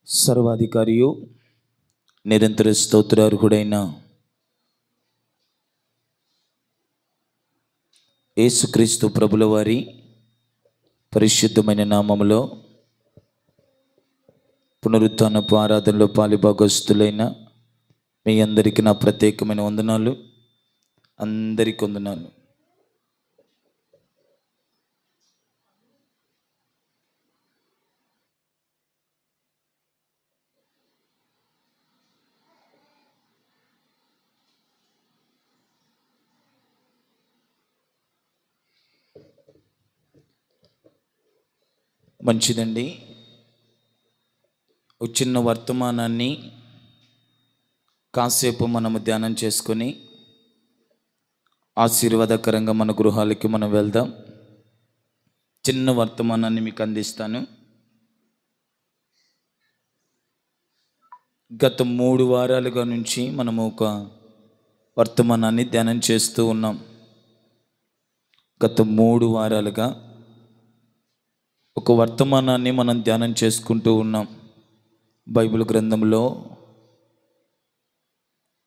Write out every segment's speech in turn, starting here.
సర్వాధికారియు నిరంతర స్తోత్రార్హుడైన యేసుక్రీస్తు ప్రభుల వారి పరిశుద్ధమైన నామములో పునరుత్థానపు ఆరాధనలో పాలిభాగస్తులైన మీ అందరికీ నా ప్రత్యేకమైన వందనాలు. అందరికీ వందనాలు. మంచిదండి. ఒక చిన్న వర్తమానాన్ని కాసేపు మనము ధ్యానం చేసుకొని ఆశీర్వాదకరంగా మన గృహాలకి మనం వెళ్దాం. చిన్న వర్తమానాన్ని మీకు అందిస్తాను. గత 3 వారాలుగా నుంచి మనము ఒక వర్తమానాన్ని ధ్యానం చేస్తూ ఉన్నాం. గత 3 వారాలుగా ఒక వర్తమానాన్ని మనం ధ్యానం చేసుకుంటూ ఉన్నాం. బైబిల్ గ్రంథంలో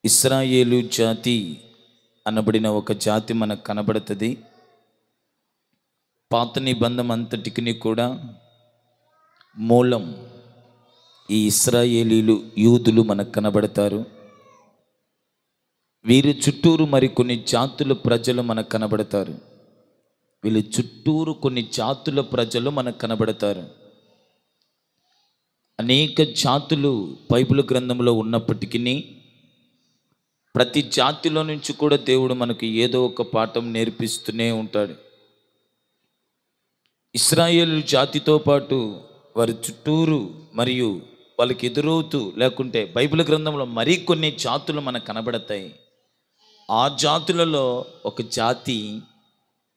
ఇశ్రాయేలు జాతి అనబడిన ఒక జాతి మనకు కనబడుతుంది. పాత నిబంధన అంతటికి కూడా మూలం ఈ ఇశ్రాయేలీలు, యూదులు మనకు కనబడతారు. వీరి చుట్టూరు మరికొన్ని జాతుల ప్రజలు మనకు కనబడతారు. వీళ్ళ చుట్టూరు కొన్ని జాతుల ప్రజలు మనకు కనబడతారు. అనేక జాతులు బైబిల్ గ్రంథంలో ఉన్నప్పటికీ ప్రతి జాతిలో నుంచి కూడా దేవుడు మనకు ఏదో ఒక పాఠం నేర్పిస్తూనే ఉంటాడు. ఇశ్రాయేలు జాతితో పాటు వారి చుట్టూరు మరియు వాళ్ళకి ఎదురవుతూ లేకుంటే బైబిల్ గ్రంథంలో మరికొన్ని జాతులు మనకు కనబడతాయి. ఆ జాతులలో ఒక జాతి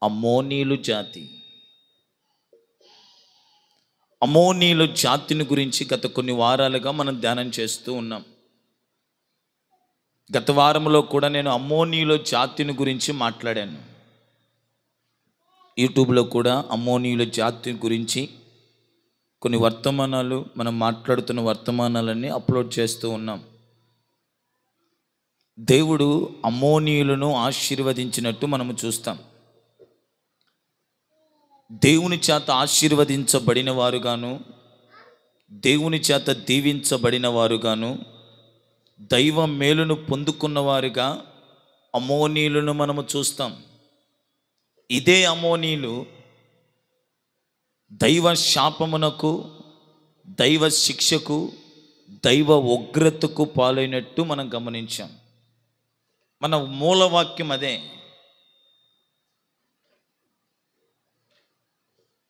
అమ్మోనీయుల జాతి. అమ్మోనీయుల జాతిని గురించి గత కొన్ని వారాలుగా మనం ధ్యానం చేస్తూ ఉన్నాం. గత వారంలో కూడా నేను అమ్మోనీయుల జాతిని గురించి మాట్లాడాను. యూట్యూబ్లో కూడా అమ్మోనీయుల జాతి గురించి కొన్ని వర్తమానాలు, మనం మాట్లాడుతున్న వర్తమానాలన్నీ అప్లోడ్ చేస్తూ ఉన్నాం. దేవుడు అమ్మోనీయులను ఆశీర్వదించినట్టు మనము చూస్తాం. దేవుని చేత ఆశీర్వదించబడిన వారుగాను, దేవుని చేత దీవించబడిన వారుగాను, దైవ మేలును పొందుకున్న వారుగా అమ్మోనీయులను మనము చూస్తాం. ఇదే అమ్మోనీయులు దైవ శాపమునకు, దైవ శిక్షకు, దైవ ఉగ్రతకు పాలైనట్టు మనం గమనించాం. మన మూలవాక్యం అదే.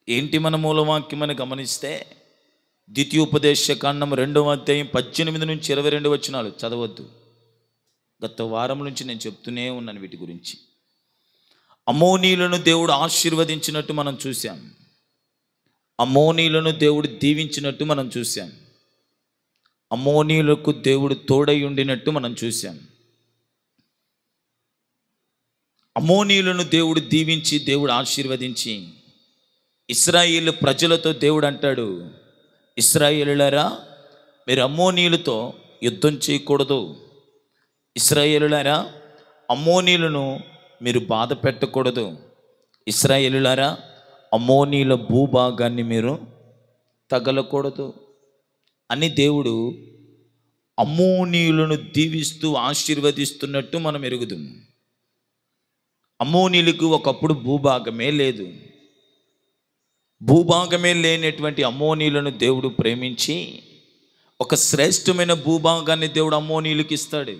ఏంటి మన మూలవాక్యం అని గమనిస్తే ద్వితీయోపదేశకాండం 2వ అధ్యాయం 18 నుంచి 22 వచనాలు చదవద్దు. గత వారం నుంచి నేను చెప్తూనే ఉన్నాను వీటి గురించి. అమ్మోనీయులను దేవుడు ఆశీర్వదించినట్టు మనం చూసాం. అమ్మోనీయులను దేవుడు దీవించినట్టు మనం చూసాం. అమ్మోనీయులకు దేవుడు తోడై ఉండినట్టు మనం చూసాం. అమ్మోనీయులను దేవుడు దీవించి, దేవుడు ఆశీర్వదించి ఇశ్రాయేలు ప్రజలతో దేవుడు అంటాడు, ఇశ్రాయేలులారా, మీరు అమ్మోనీయులతో యుద్ధం చేయకూడదు. ఇశ్రాయేలులారా, అమ్మోనీయులను మీరు బాధ పెట్టకూడదు. ఇశ్రాయేలులారా, అమ్మోనీయుల భూభాగాన్ని మీరు తగలకూడదు అని దేవుడు అమ్మోనీయులను దీవిస్తూ ఆశీర్వదిస్తున్నట్టు మనం ఎరుగుదాం. అమ్మోనీయులకు ఒకప్పుడు భూభాగమే లేదు. భూభాగమే లేనటువంటి అమ్మోనీయులను దేవుడు ప్రేమించి ఒక శ్రేష్టమైన భూభాగాన్ని దేవుడు అమ్మోనీయులకు ఇస్తాడు.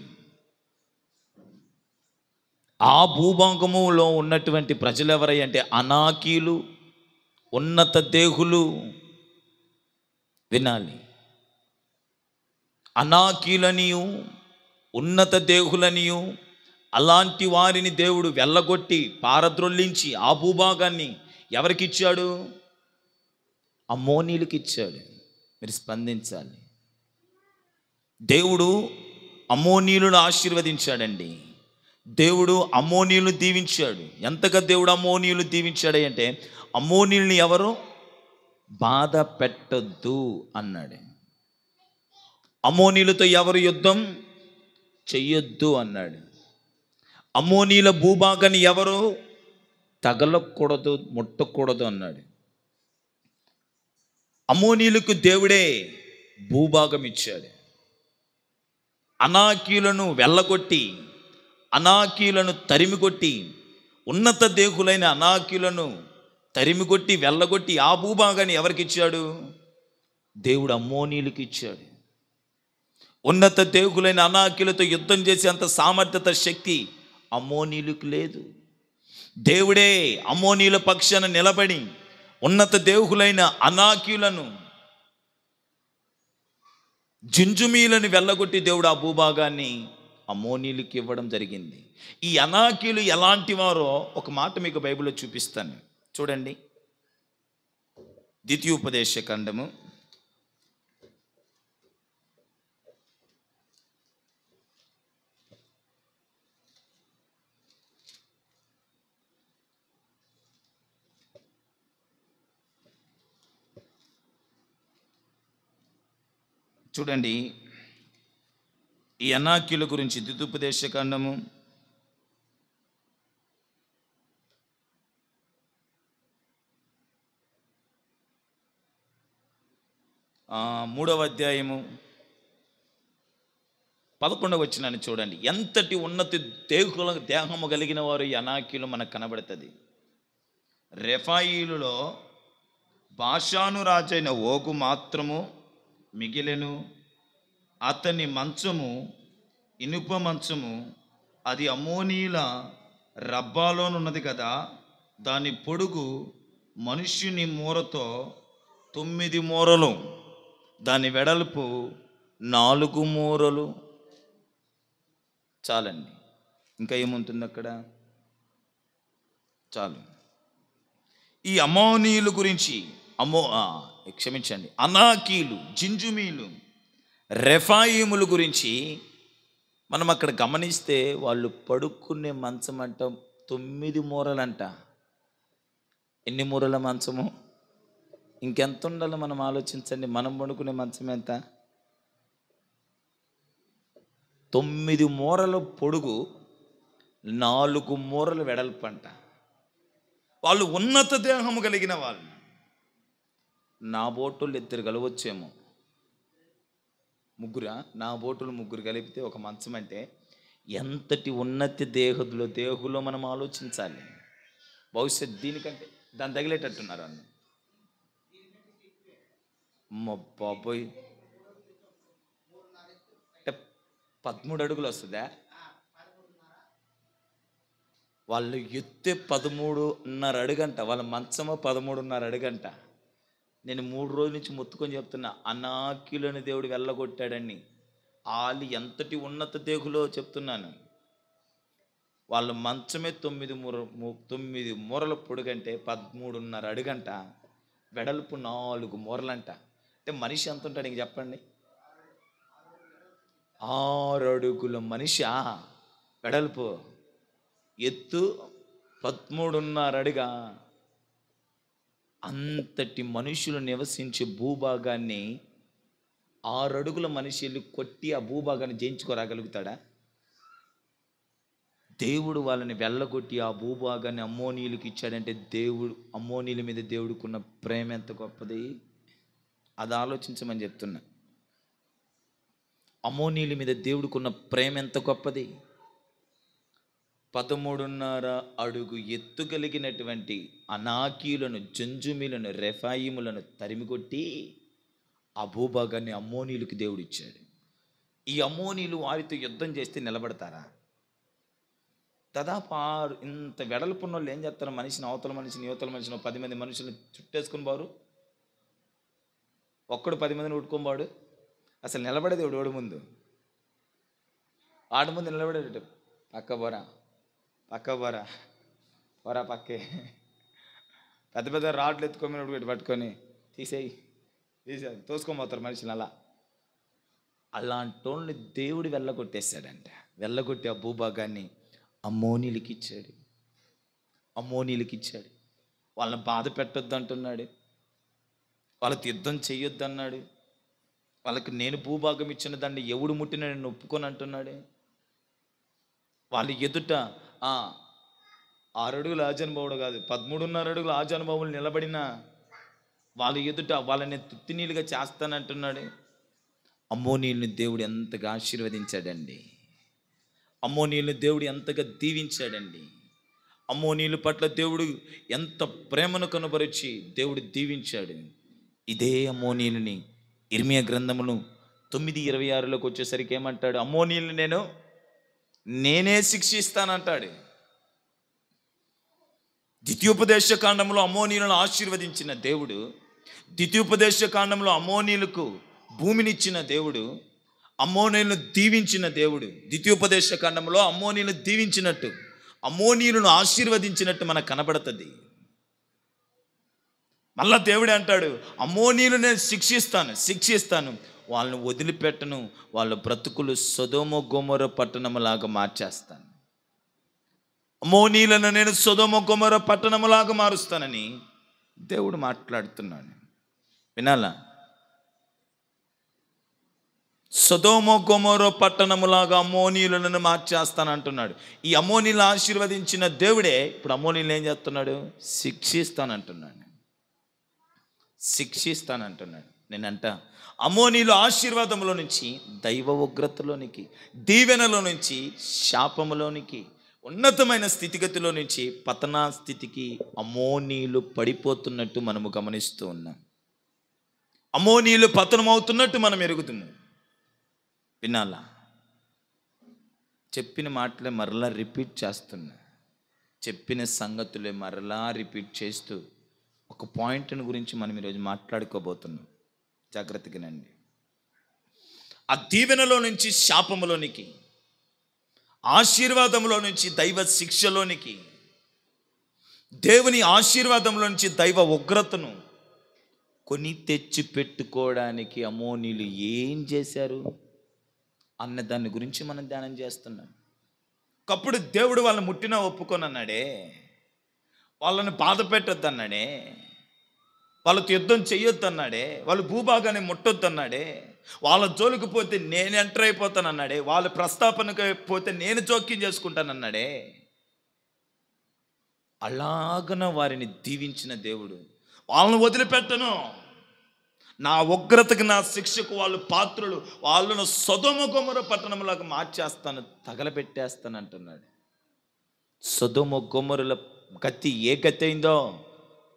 ఆ భూభాగములో ఉన్నటువంటి ప్రజలు ఎవరై అంటే అనాకీలు, ఉన్నత దేహులు. వినాలి, అనాకీలనియు, ఉన్నత దేహులనియు అలాంటి వారిని దేవుడు వెళ్ళగొట్టి పారద్రోలించి ఆ భూభాగాన్ని ఎవరికి ఇచ్చాడు? అమ్మోనీయులకు ఇచ్చాడు. మీరు స్పందించాలి. దేవుడు అమ్మోనీయులను ఆశీర్వదించాడండి. దేవుడు అమ్మోనీయులను దీవించాడు. ఎంతగా దేవుడు అమ్మోనీయులు దీవించాడు అంటే, అమ్మోనీయుల్ని ఎవరు బాధ పెట్టొద్దు అన్నాడు. అమ్మోనీలతో ఎవరు యుద్ధం చెయ్యొద్దు అన్నాడు. అమ్మోనీల భూభాగాన్ని ఎవరు తగలకూడదు, ముట్టకూడదు అన్నాడు. అమ్మోనీలకు దేవుడే భూభాగం ఇచ్చాడు. అనాకీలను వెళ్ళగొట్టి, అనాకీలను తరిమికొట్టి, ఉన్నత దేహులైన అనాకీలను తరిమికొట్టి వెళ్ళగొట్టి ఆ భూభాగాన్ని ఎవరికి ఇచ్చాడు? దేవుడు అమ్మోనీలకు ఇచ్చాడు. ఉన్నత దేహులైన అనాకీలతో యుద్ధం చేసే అంత సామర్థ్యత, శక్తి అమ్మోనీలకు లేదు. దేవుడే అమ్మోనీల పక్షాన నిలబడి ఉన్నత దేహులైన అనాకీలను, జుంజుమీలను వెళ్ళగొట్టి దేవుడు ఆ భూభాగాన్ని అమ్మోనీలకు ఇవ్వడం జరిగింది. ఈ అనాకీలు ఎలాంటి వారో ఒక మాట మీకు బైబిల్లో చూపిస్తాను, చూడండి. ద్వితీయోపదేశ ఖండము 3 ఈ అనాకీల గురించి ద్వితీయోపదేశ ఖండము 3వ అధ్యాయము 11వ వచనాన్ని చూడండి. ఎంతటి ఉన్నతి దేహము కలిగిన వారు ఈ అనాకీలు మనకు కనబడుతుంది. రెఫాయిలులో బాషాను రాజైన ఓగు మాత్రము మిగిలెను. అతని మంచము ఇనుప మంచము, అది అమ్మోనీల రబ్బాలోనున్నది కదా. దాని పొడుగు మనుష్యుని మూరతో 9 మూరలు, దాని వెడల్పు 4 మూరలు. చాలండి, ఇంకా ఏముంటుంది అక్కడ? చాలు. ఈ అమ్మోనీల గురించి, క్షమించండి, అనాకీలు, జింజుమీలు, రెఫాయిముల గురించి మనం అక్కడ గమనిస్తే వాళ్ళు పడుకునే మంచం అంట 9 మూరలంట. ఎన్ని మూరల మంచము? ఇంకెంత ఉండాలో మనం ఆలోచించండి. మనం పడుకునే మంచం ఎంత? 9 మూరల పొడుగు, 4 మూరలు వెడల్పు అంట. వాళ్ళు ఉన్నత దేహము కలిగిన వాళ్ళు. నా బోటులు 2 కలవచ్చేమో, ముగ్గురా? నా బోటులు 3 కలిపితే ఒక మంచం అంటే ఎంతటి ఉన్నతి దేహులో మనం ఆలోచించాలి. భవిష్యత్ దీనికంటే దాన్ని తగిలేటట్టున్నారు అన్న. బాబోయ్, అంటే 13 అడుగులు వస్తుందా? వాళ్ళు ఎత్తే 13.5 అడుగంట. వాళ్ళ మంచమో 13.5 అడుగంట. నేను 3 రోజుల నుంచి మొత్తుకొని చెప్తున్నా, అనాకీలను దేవుడు వెళ్ళగొట్టాడని. వాళ్ళు ఎంతటి ఉన్నత దేహులో చెప్తున్నాను. వాళ్ళ మంచమే 9 మూరల పొడుగంటే 13.5 అడుగంట, వెడల్పు 4 మూరలంట. అంటే మనిషి ఎంత ఉంటాడు ఇంక చెప్పండి? 6 అడుగుల మనిషి వెడల్పు, ఎత్తు 13.5 అడుగా. అంతటి మనుషులు నివసించే భూభాగాన్ని 6 అడుగుల మనిషి వెళ్ళి కొట్టి ఆ భూభాగాన్ని జయించుకోరాగలుగుతాడా? దేవుడు వాళ్ళని వెళ్ళగొట్టి ఆ భూభాగాన్ని అమ్మోనీయులకు ఇచ్చాడంటే దేవుడు, అమ్మోనీయుల మీద దేవుడికున్న ప్రేమ ఎంత గొప్పది, అది ఆలోచించమని చెప్తున్నా. అమ్మోనీయుల మీద దేవుడికున్న ప్రేమ ఎంత గొప్పది. 13.5 అడుగు ఎత్తు కలిగినటువంటి అనాకీలను, జంజుమీలను, రెఫాయిములను తరిమికొట్టి ఆ భూభాగాన్ని అమ్మోనీయులకు దేవుడు ఇచ్చాడు. ఈ అమ్మోనీయులు వారితో యుద్ధం చేస్తే నిలబడతారా? దాదాపు ఇంత వెడల్పున్న వాళ్ళు ఏం చేస్తారు? మనిషిని, అవతల మనిషిని, యువతల మనిషిని, 10 మంది మనుషులను చుట్టేసుకుని బారు, ఒక్కడు 10 మందిని ఉట్టుకోబాడు. అసలు నిలబడేది ఓడి ముందు, ఆడ ముందు నిలబడేటట్టు పక్క బోరా పక్కే పెద్ద పెద్ద రాడ్లు ఎత్తుకొని పట్టుకొని తీసేయి తోసుకోబోతారు మనుషులు. అలాంటి వాళ్ళని దేవుడు వెళ్ళగొట్టేశాడంట. వెళ్ళగొట్టి ఆ భూభాగాన్ని అమ్మోనీయులకు ఇచ్చాడు. వాళ్ళని బాధ పెట్టొద్దు అంటున్నాడు, వాళ్ళకి యుద్ధం చెయ్యొద్దు అన్నాడు. వాళ్ళకి నేను భూభాగం ఇచ్చిన దాన్ని ఎవడు ముట్టిన నేను ఒప్పుకొని అంటున్నాడే. వాళ్ళ ఎదుట 6 అడుగుల ఆజానుభావుడు కాదు, 13.5 అడుగుల ఆజానుభావులు నిలబడిన వాళ్ళ ఎదుట వాళ్ళని తుత్తినీలుగా చేస్తానంటున్నాడు. అమ్మోనీయుల్ని దేవుడు ఎంతగా ఆశీర్వదించాడండి. అమ్మోనీయుల్ని దేవుడు ఎంతగా దీవించాడండి. అమ్మోనీయుల పట్ల దేవుడు ఎంత ప్రేమను కనబరిచి దేవుడు దీవించాడు. ఇదే అమ్మోనీయులని ఇర్మియా గ్రంథములు 9:26లోకి వచ్చేసరికి ఏమంటాడు? అమ్మోనీయుల్ని నేనే శిక్షిస్తానంటాడు. ద్వితీయోపదేశ కాండంలో అమ్మోనీయులను ఆశీర్వదించిన దేవుడు, ద్వితీయోపదేశ కాండంలో అమ్మోనీయులకు భూమినిచ్చిన దేవుడు, అమ్మోనీయులను దీవించిన దేవుడు. ద్వితీయోపదేశ కాండంలో అమ్మోనీయులను దీవించినట్టు, అమ్మోనీయులను ఆశీర్వదించినట్టు మనకు కనబడుతుంది. మళ్ళా దేవుడే అంటాడు, అమ్మోనీయులు నేను శిక్షిస్తాను, వాళ్ళని వదిలిపెట్టను, వాళ్ళ బ్రతుకులు సొదొమ గొమొర పట్టణములాగా మార్చేస్తాను. అమ్మోనీయులను నేను సొదొమ గొమొర పట్టణములాగా మారుస్తానని దేవుడు మాట్లాడుతున్నాడు. వినాలా? సొదొమ గొమొర పట్టణములాగా అమ్మోనీయులను మార్చేస్తానంటున్నాడు. ఈ అమ్మోనీయులను ఆశీర్వదించిన దేవుడే ఇప్పుడు అమ్మోనీయులను ఏం చేస్తున్నాడు? శిక్షిస్తానంటున్నాడు. నేనంట అమ్మోనీయులు ఆశీర్వాదంలో నుంచి దైవ ఉగ్రతలోనికి, దీవెనలో నుంచి శాపములోనికి, ఉన్నతమైన స్థితిగతిలో నుంచి పతనా స్థితికి అమ్మోనీయులు పడిపోతున్నట్టు మనము గమనిస్తూ ఉన్నాం. అమ్మోనీయులు పతనమవుతున్నట్టు మనం ఎరుగుతున్నాం. వినాలా? చెప్పిన మాటలే మరలా రిపీట్ చేస్తున్నా, చెప్పిన సంగతులే మరలా రిపీట్ చేస్తూ ఒక పాయింట్ని గురించి మనం ఈరోజు మాట్లాడుకోబోతున్నాం. జాగ్రత్తగానండి. ఆ దీవెనలో నుంచి శాపములోనికి, ఆశీర్వాదంలో నుంచి దైవ శిక్షలోనికి, దేవుని ఆశీర్వాదంలో నుంచి దైవ ఉగ్రతను కొని తెచ్చి పెట్టుకోవడానికి అమ్మోనీయులు ఏం చేశారు అన్న దాని గురించి మనం ధ్యానం చేస్తున్నాం. ఒకప్పుడు దేవుడు వాళ్ళని ముట్టినా ఒప్పుకొని అన్నాడే, వాళ్ళని బాధ పెట్టొద్దు అన్నాడే, వాళ్ళతో యుద్ధం చెయ్యొద్దు అన్నాడే, వాళ్ళు భూభాగాన్ని ముట్టొద్దు అన్నాడే, వాళ్ళ జోలికి పోతే నేను ఎంటర్ అయిపోతాను అన్నాడే, వాళ్ళ ప్రస్తాపనకు పోతే నేను జోక్యం చేసుకుంటానన్నాడే. అలాగన వారిని దీవించిన దేవుడు వాళ్ళని వదిలిపెట్టను, నా ఉగ్రతకి, నా శిక్షకు వాళ్ళు పాత్రులు, వాళ్ళను సొదొమ గొమొర పట్టణంలాగా మార్చేస్తాను, తగలబెట్టేస్తాను అంటున్నాడు. సొదొమ గొమొరల గతి ఏ గతి అయిందో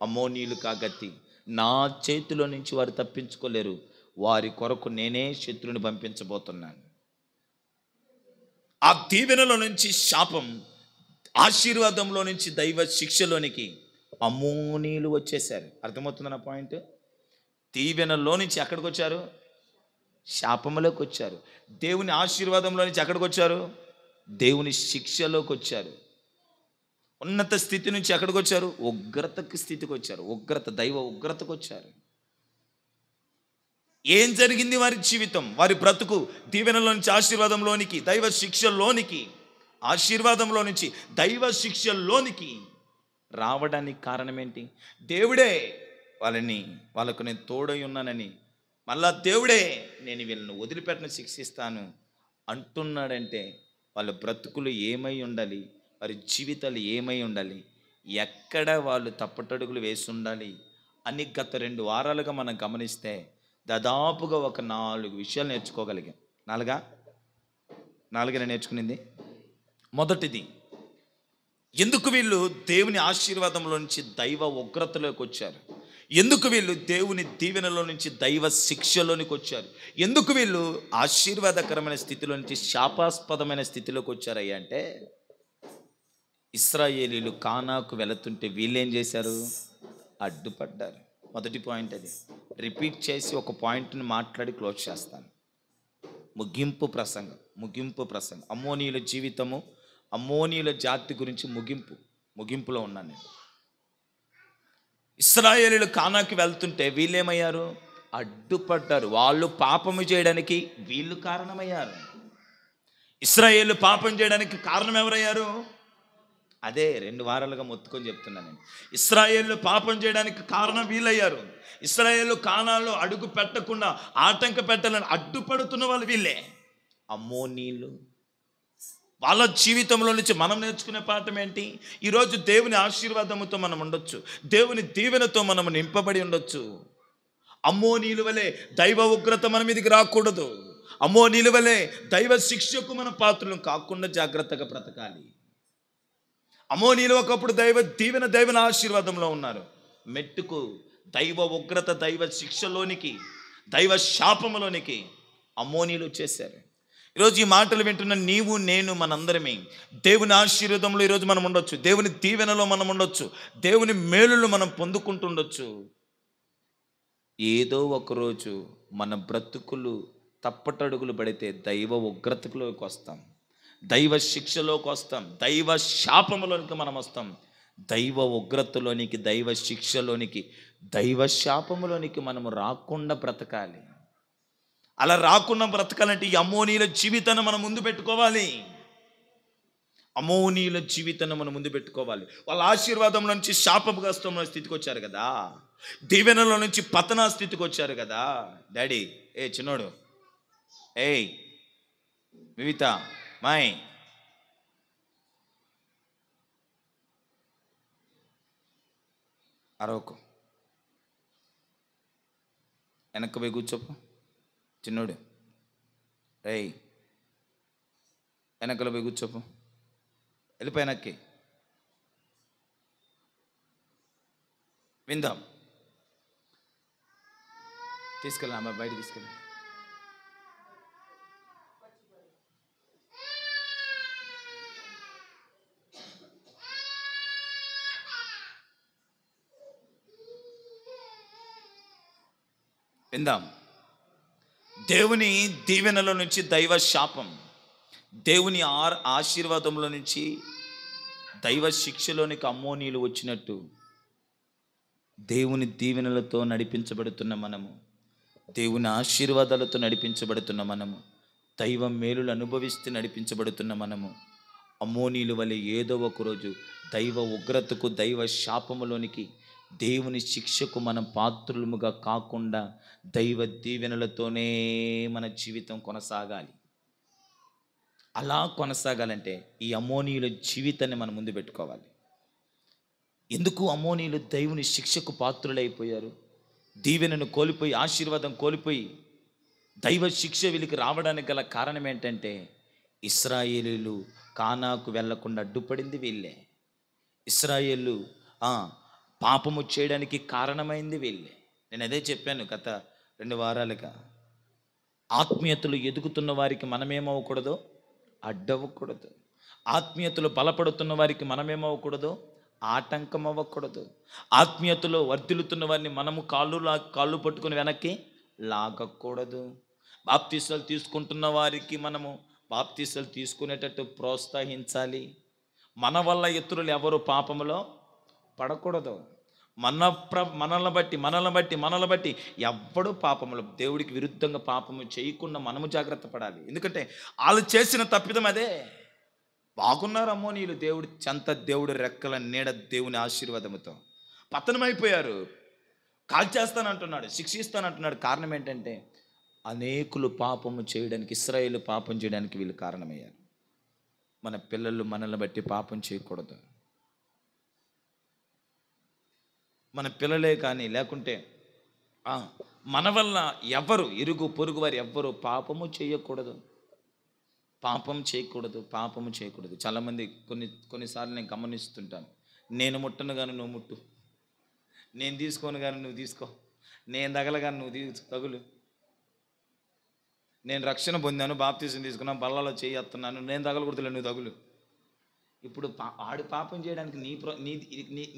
అమ్మోనీయులకు ఆ గతి. నా చేతిలో నుంచి వారు తప్పించుకోలేరు, వారి కొరకు నేనే శత్రుని పంపించబోతున్నాను. ఆ దీవెనలో నుంచి శాపం, ఆశీర్వాదంలో నుంచి దైవ శిక్షలోనికి అమ్మోనీయులు వచ్చేసారు. అర్థమవుతుంది నా పాయింట్? దీవెనలో నుంచి ఎక్కడికి వచ్చారు? శాపంలోకి వచ్చారు. దేవుని ఆశీర్వాదంలో నుంచి ఎక్కడికి వచ్చారు? దేవుని శిక్షలోకి వచ్చారు. ఉన్నత స్థితి నుంచి ఎక్కడికి వచ్చారు? ఉగ్రతకి స్థితికి వచ్చారు. దైవ ఉగ్రతకు వచ్చారు. ఏం జరిగింది వారి జీవితం, వారి బ్రతుకు? దీవెనలో నుంచి ఆశీర్వాదంలోనికి, దైవ శిక్షలోనికి, ఆశీర్వాదంలో నుంచి దైవ శిక్షలోనికి రావడానికి కారణం ఏంటి? దేవుడే వాళ్ళకు నేను తోడై ఉన్నానని, మళ్ళా దేవుడే నేను వీళ్ళని వదిలిపెట్టిన శిక్షిస్తాను అంటున్నాడంటే వాళ్ళ బ్రతుకులు ఏమై ఉండాలి, వారి జీవితాలు ఏమై ఉండాలి, ఎక్కడ వాళ్ళు తప్పటడుగులు వేసి ఉండాలి అని గత 2 వారాలుగా మనం గమనిస్తే దాదాపుగా ఒక 4 విషయాలు నేర్చుకోగలిగాం. నాలుగైనా నేర్చుకునింది. మొదటిది, ఎందుకు వీళ్ళు దేవుని ఆశీర్వాదంలో నుంచి దైవ ఉగ్రతలోకి వచ్చారు? ఎందుకు వీళ్ళు దేవుని దీవెనలో నుంచి దైవ శిక్షలోనికి వచ్చారు? ఎందుకు వీళ్ళు ఆశీర్వాదకరమైన స్థితిలో నుంచి శాపాస్పదమైన స్థితిలోకి వచ్చారయ్యా అంటే, ఇశ్రాయేలీలు కానాకు వెళుతుంటే వీళ్ళేం చేశారు? అడ్డుపడ్డారు. మొదటి పాయింట్ అది. రిపీట్ చేసి ఒక పాయింట్ని మాట్లాడి క్లోజ్ చేస్తాను. ముగింపు ప్రసంగం. అమ్మోనీయుల జీవితము, అమ్మోనీయుల జాతి గురించి ముగింపులో ఉన్నాను నేను. ఇశ్రాయేలీలు కానాకి వెళ్తుంటే వీళ్ళేమయ్యారు? అడ్డుపడ్డారు. వాళ్ళు పాపము చేయడానికి వీళ్ళు కారణమయ్యారు. ఇశ్రాయేలు పాపం చేయడానికి కారణం ఎవరయ్యారు? అదే 2 వారాలుగా మొత్తుకొని చెప్తున్నాను నేను. ఇశ్రాయేలు పాపం చేయడానికి కారణం వీళ్ళయ్యారు. ఇశ్రాయేలు కానాల్లో అడుగు పెట్టకుండా ఆటంక పెట్టాలని అడ్డుపడుతున్న వాళ్ళు వీళ్ళే. అమ్మోనీయులు. వాళ్ళ జీవితంలో నుంచి మనం నేర్చుకునే పాఠం ఏంటి? ఈరోజు దేవుని ఆశీర్వాదంతో మనం ఉండొచ్చు, దేవుని దీవెనతో మనం నింపబడి ఉండొచ్చు. అమ్మోనీయుల వలె దైవ ఉగ్రత మన మీదకి రాకూడదు. అమ్మోనీయుల వలె దైవ శిక్షకు మన పాత్రలు కాకుండా జాగ్రత్తగా బ్రతకాలి. అమ్మోనీయులు ఒకప్పుడు దైవ దీవెన దైవ ఆశీర్వాదంలో ఉన్నారు. మెట్టుకు దైవ ఉగ్రత దైవ శిక్షలోనికి దైవ శాపములోనికి అమ్మోనీయులు వచ్చేసారు. ఈరోజు ఈ మాటలు వింటున్న నీవు నేను మనందరమే దేవుని ఆశీర్వాదంలో ఈరోజు మనం ఉండొచ్చు, దేవుని దీవెనలో మనం ఉండొచ్చు, దేవుని మేలులు మనం పొందుకుంటుండొచ్చు. ఏదో ఒకరోజు మన బ్రతుకులు తప్పటడుగులు పడితే దైవ ఉగ్రతలోకి వస్తాం, దైవ శిక్షలోకి వస్తాం, దైవ శాపములోనికి మనం వస్తాం. దైవ ఉగ్రతలోనికి దైవ శిక్షలోనికి దైవ శాపములోనికి మనము రాకుండా బ్రతకాలి. అలా రాకుండా బ్రతకాలంటే ఈ అమ్మోనీయుల జీవితాన్ని మనం ముందు పెట్టుకోవాలి. అమ్మోనీయుల జీవితాన్ని మనం ముందు పెట్టుకోవాలి. వాళ్ళ ఆశీర్వాదంలో నుంచి శాపగ్రస్తమైన స్థితికి వచ్చారు కదా, దీవెనలో నుంచి పతనా స్థితికి వచ్చారు కదా. డాడీ, ఏ చిన్నోడు, ఏయ్ వివిత, మాయ్ అరవకు, వెనక్కి పోయి కూర్చోపు. చిన్నోడు, ఏయ్ వెనకలో పోయి కూర్చోపు, వెళ్ళిపోయి వెనక్కి. విందాం, తీసుకెళ్ళా అమ్మ, బయట తీసుకెళ్ళి. విందాం. దేవుని దీవెనలో నుంచి దైవ శాపం, దేవుని ఆశీర్వాదంలో నుంచి దైవ శిక్షలోనికి అమ్మోనీయులు వచ్చినట్టు దేవుని దీవెనలతో నడిపించబడుతున్న మనము, దేవుని ఆశీర్వాదాలతో నడిపించబడుతున్న మనము, దైవ మేలులు అనుభవిస్తూ నడిపించబడుతున్న మనము అమ్మోనీయుల వలె ఏదో ఒకరోజు దైవ ఉగ్రతకు దైవ శాపములోనికి దేవుని శిక్షకు మనం పాత్రులముగా కాకుండా దైవ దీవెనలతోనే మన జీవితం కొనసాగాలి. అలా కొనసాగాలంటే ఈ అమ్మోనీయుల జీవితాన్ని మనం ముందు పెట్టుకోవాలి. ఎందుకు అమ్మోనీయులు దేవుని శిక్షకు పాత్రులైపోయారు? దీవెనను కోల్పోయి, ఆశీర్వాదం కోల్పోయి దైవ శిక్ష వీళ్ళకి రావడానికి గల కారణం ఏంటంటే ఇశ్రాయేలీలు కానాకు వెళ్లకుండా అడ్డుపడింది వీళ్ళే. ఇశ్రాయేలు పాపము చేయడానికి కారణమైంది వీళ్ళే. నేను అదే చెప్పాను గత 2 వారాలుగా. ఆత్మీయతలు ఎదుగుతున్న వారికి మనమేమవ్వకూడదు, అడ్డవ్వకూడదు. ఆత్మీయతలు బలపడుతున్న వారికి మనమేమవ్వకూడదు, ఆటంకం అవ్వకూడదు. ఆత్మీయతలో వర్ధిల్లుతున్న వారిని మనము కాళ్ళు పట్టుకుని వెనక్కి లాగకూడదు. బాప్తీసాలు తీసుకుంటున్న వారికి మనము బాప్తీసాలు తీసుకునేటట్టు ప్రోత్సహించాలి. మన వల్ల ఇతరులు ఎవరు పాపములో పడకూడదు. మనల్ని బట్టి ఎవ్వడూ పాపములు దేవుడికి విరుద్ధంగా పాపము చేయకుండా మనము జాగ్రత్త పడాలి. ఎందుకంటే వాళ్ళు చేసిన తప్పిదం అదే. బాగున్నారు అమ్మోనీయులు, దేవుడి చెంత, దేవుడి రెక్కల నీడ, దేవుని ఆశీర్వాదముతో పతనమైపోయారు. కాల్చేస్తానంటున్నాడు, శిక్షిస్తానంటున్నాడు. కారణం ఏంటంటే అనేకులు పాపము చేయడానికి, ఇశ్రాయేలు పాపం చేయడానికి వీళ్ళు కారణమయ్యారు. మన పిల్లలు మనల్ని బట్టి పాపం చేయకూడదు. మన పిల్లలే కానీ లేకుంటే మన వల్ల ఎవరు ఇరుగు పొరుగు వారు ఎవ్వరు పాపము చేయకూడదు. చాలామంది కొన్నిసార్లు నేను గమనిస్తుంటాను. నేను ముట్టను కానీ నువ్వు ముట్టు, నేను తీసుకోను కానీ నువ్వు తీసుకో, నేను తగలగాని నువ్వు తగులు, నేను రక్షణ పొందాను, బాప్తీసం తీసుకున్నాను, బల్లలో చేయొస్తున్నాను, నేను తగలకూడదులే, నువ్వు తగులు. ఇప్పుడు ఆడు పాపం చేయడానికి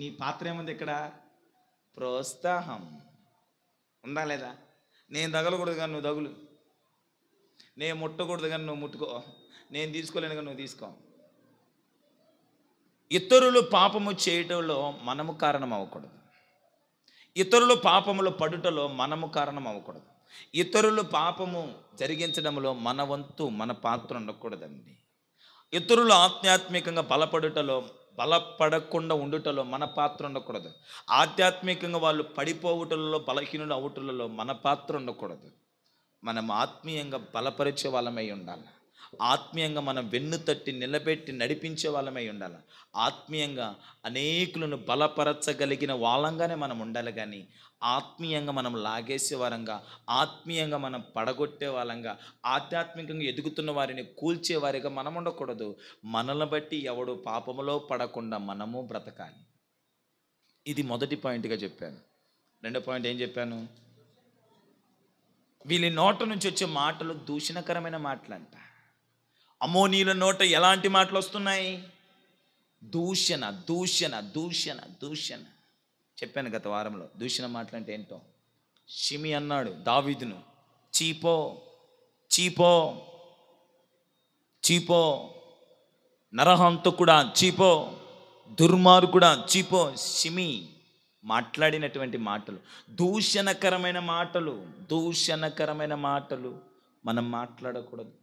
నీ పాత్ర ఏముంది ఇక్కడ? ప్రోత్సాహం ఉందా లేదా? నేను తగలకూడదు కానీ నువ్వు తగులు, నేను ముట్టకూడదు కానీ నువ్వు ముట్టుకో, నేను తీసుకోలేను కానీ నువ్వు తీసుకో. ఇతరులు పాపము చేయటంలో మనము కారణం అవ్వకూడదు. ఇతరులు పాపములో పడుటలో మనము కారణం అవ్వకూడదు. ఇతరులు పాపము జరిగించడంలో మన వంతు, మన పాత్ర ఉండకూడదండి. ఇతరులు ఆధ్యాత్మికంగా బలపడుటలో బలపడకుండా ఉండుటలో మన పాత్ర ఉండకూడదు. ఆధ్యాత్మికంగా వాళ్ళు పడిపోవుటలలో, బలహీనులు అవుటలలో మన పాత్ర ఉండకూడదు. మనం ఆత్మీయంగా బలపరిచే వాళ్ళమై ఉండాలి. ఆత్మీయంగా మనం వెన్ను తట్టి నిలబెట్టి నడిపించే వాళ్ళమై ఉండాలి. ఆత్మీయంగా అనేకులను బలపరచగలిగిన వాళ్ళంగానే మనం ఉండాలి. కానీ ఆత్మీయంగా మనం లాగేసే వారంగా, ఆత్మీయంగా మనం పడగొట్టే వాళ్ళంగా, ఆధ్యాత్మికంగా ఎదుగుతున్న వారిని కూల్చే వారిగా మనం ఉండకూడదు. మనల్ని బట్టి ఎవడు పాపములో పడకుండా మనము బ్రతకాలి. ఇది మొదటి పాయింట్గా చెప్పాను. రెండో పాయింట్ ఏం చెప్పాను? వీళ్ళ నోట నుంచి వచ్చే మాటలు దూషణకరమైన మాటలంట. అమోనీయుల నోట ఎలాంటి మాటలు వస్తున్నాయి? దూషణ, దూషణ, దూషణ, దూషణ. చెప్పాను గత వారంలో దూషణ మాటలు అంటే ఏంటో. షిమి అన్నాడు దావీదును, చీపో, చీపో, చీపో, నరహంతకుడా చీపో, దుర్మార్గుడా చీపో. షిమి మాట్లాడినటువంటి మాటలు దూషణకరమైన మాటలు. దూషణకరమైన మాటలు మనం మాట్లాడకూడదు.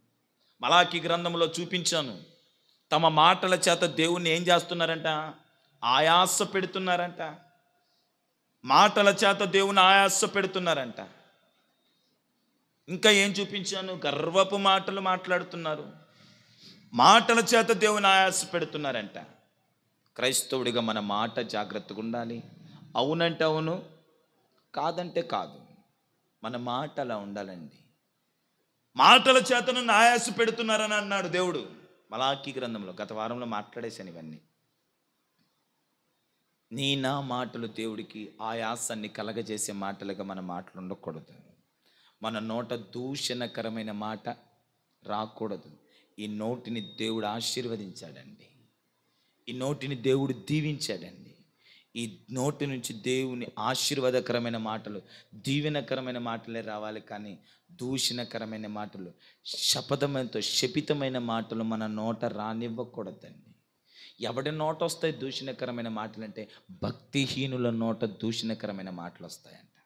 మలాకి గ్రంథంలో చూపించాను. తమ మాటల చేత దేవుణ్ణి ఏం చేస్తున్నారంట? ఆయాస పెడుతున్నారంట. మాటల చేత దేవుని ఆయాస పెడుతున్నారంట. ఇంకా ఏం చూపించాను? గర్వపు మాటలు మాట్లాడుతున్నారు. మాటల చేత దేవుని ఆయాస పెడుతున్నారంట. క్రైస్తవుడిగా మన మాట జాగ్రత్తగా ఉండాలి. అవునంటే అవును, కాదంటే కాదు. మన మాట అలా ఉండాలండి. మాటల చేత నన్ను ఆయాస పెడుతున్నారని అన్నాడు దేవుడు మలాకి గ్రంథంలో. గత వారంలో మాట్లాడేశాను ఇవన్నీ. నా మాటలు దేవుడికి ఆయాసాన్ని కలగజేసే మాటలుగా మన మాటలు ఉండకూడదు. మన నోట దూషణకరమైన మాట రాకూడదు. ఈ నోటిని దేవుడు ఆశీర్వదించాడండి. ఈ నోటిని దేవుడు దీవించాడండి. ఈ నోటి నుంచి దేవుని ఆశీర్వాదకరమైన మాటలు, దీవెనకరమైన మాటలే రావాలి. కానీ దూషణకరమైన మాటలు, శపితమైన మాటలు మన నోట రానివ్వకూడదండి. ఎవడి నోట వస్తాయి దూషణకరమైన మాటలు అంటే? భక్తిహీనుల నోట దూషణకరమైన మాటలు వస్తాయంట.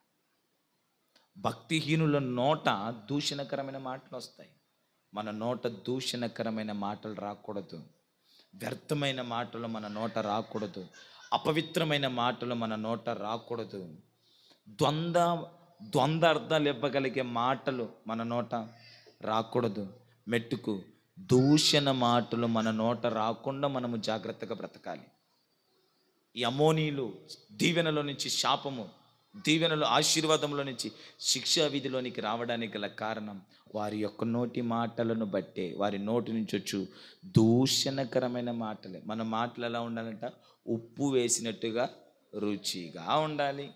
భక్తిహీనుల నోట దూషణకరమైన మాటలు వస్తాయి. మన నోట దూషణకరమైన మాటలు రాకూడదు. వ్యర్థమైన మాటలు మన నోట రాకూడదు. అపవిత్రమైన మాటలు మన నోట రాకూడదు. ద్వంద్వ అర్థాలు ఇవ్వగలిగే మాటలు మన నోట రాకూడదు. మెట్టుకు దూషణ మాటలు మన నోట రాకుండా మనము జాగ్రత్తగా బ్రతకాలి. ఈ అమోనీయులు దీవెనలో నుంచి శాపము, దీవెనలు ఆశీర్వాదంలో నుంచి శిక్షా విధిలోనికి రావడానికి గల కారణం వారి యొక్క నోటి మాటలను బట్టే. వారి నోటి నుంచి వచ్చు దూషణకరమైన మాటలే. మన మాటలు ఎలా ఉండాలంట? ఉప్పు వేసినట్టుగా రుచిగా ఉండాలి.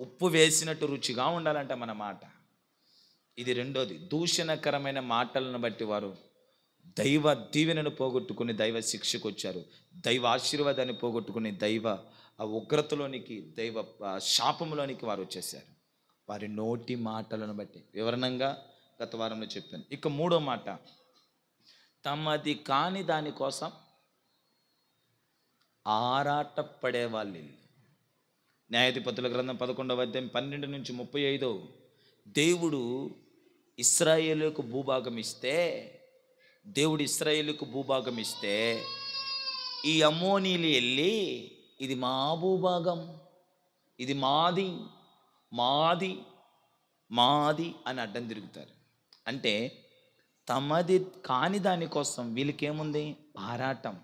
ఉప్పు వేసినట్టు రుచిగా ఉండాలంట మన మాట. ఇది రెండోది. దూషణకరమైన మాటలను బట్టి వారు దైవ దీవెనను పోగొట్టుకుని దైవ శిక్షకు వచ్చారు. దైవ ఆశీర్వాదాన్ని పోగొట్టుకుని దైవ ఉగ్రతలోనికి, దైవ శాపంలోనికి వారు వచ్చేసారు. వారి నోటి మాటలను బట్టి వివరణంగా గత వారంలో చెప్పాను. ఇక మూడో మాట, తమది కాని దానికోసం ఆరాట పడేవాళ్ళు. న్యాయాధిపతుల గ్రంథం 11వ అధ్యాయం 12 నుంచి 35. దేవుడు ఇశ్రాయేలుకు భూభాగం ఇస్తే, ఈ అమ్మోనీలు వెళ్ళి ఇది మా భూభాగం, ఇది మాది, మాది, మాది అని అడ్డం తిరుగుతారు. అంటే తమది కాని దానికోసం వీళ్ళకేముంది? ఆరాటం.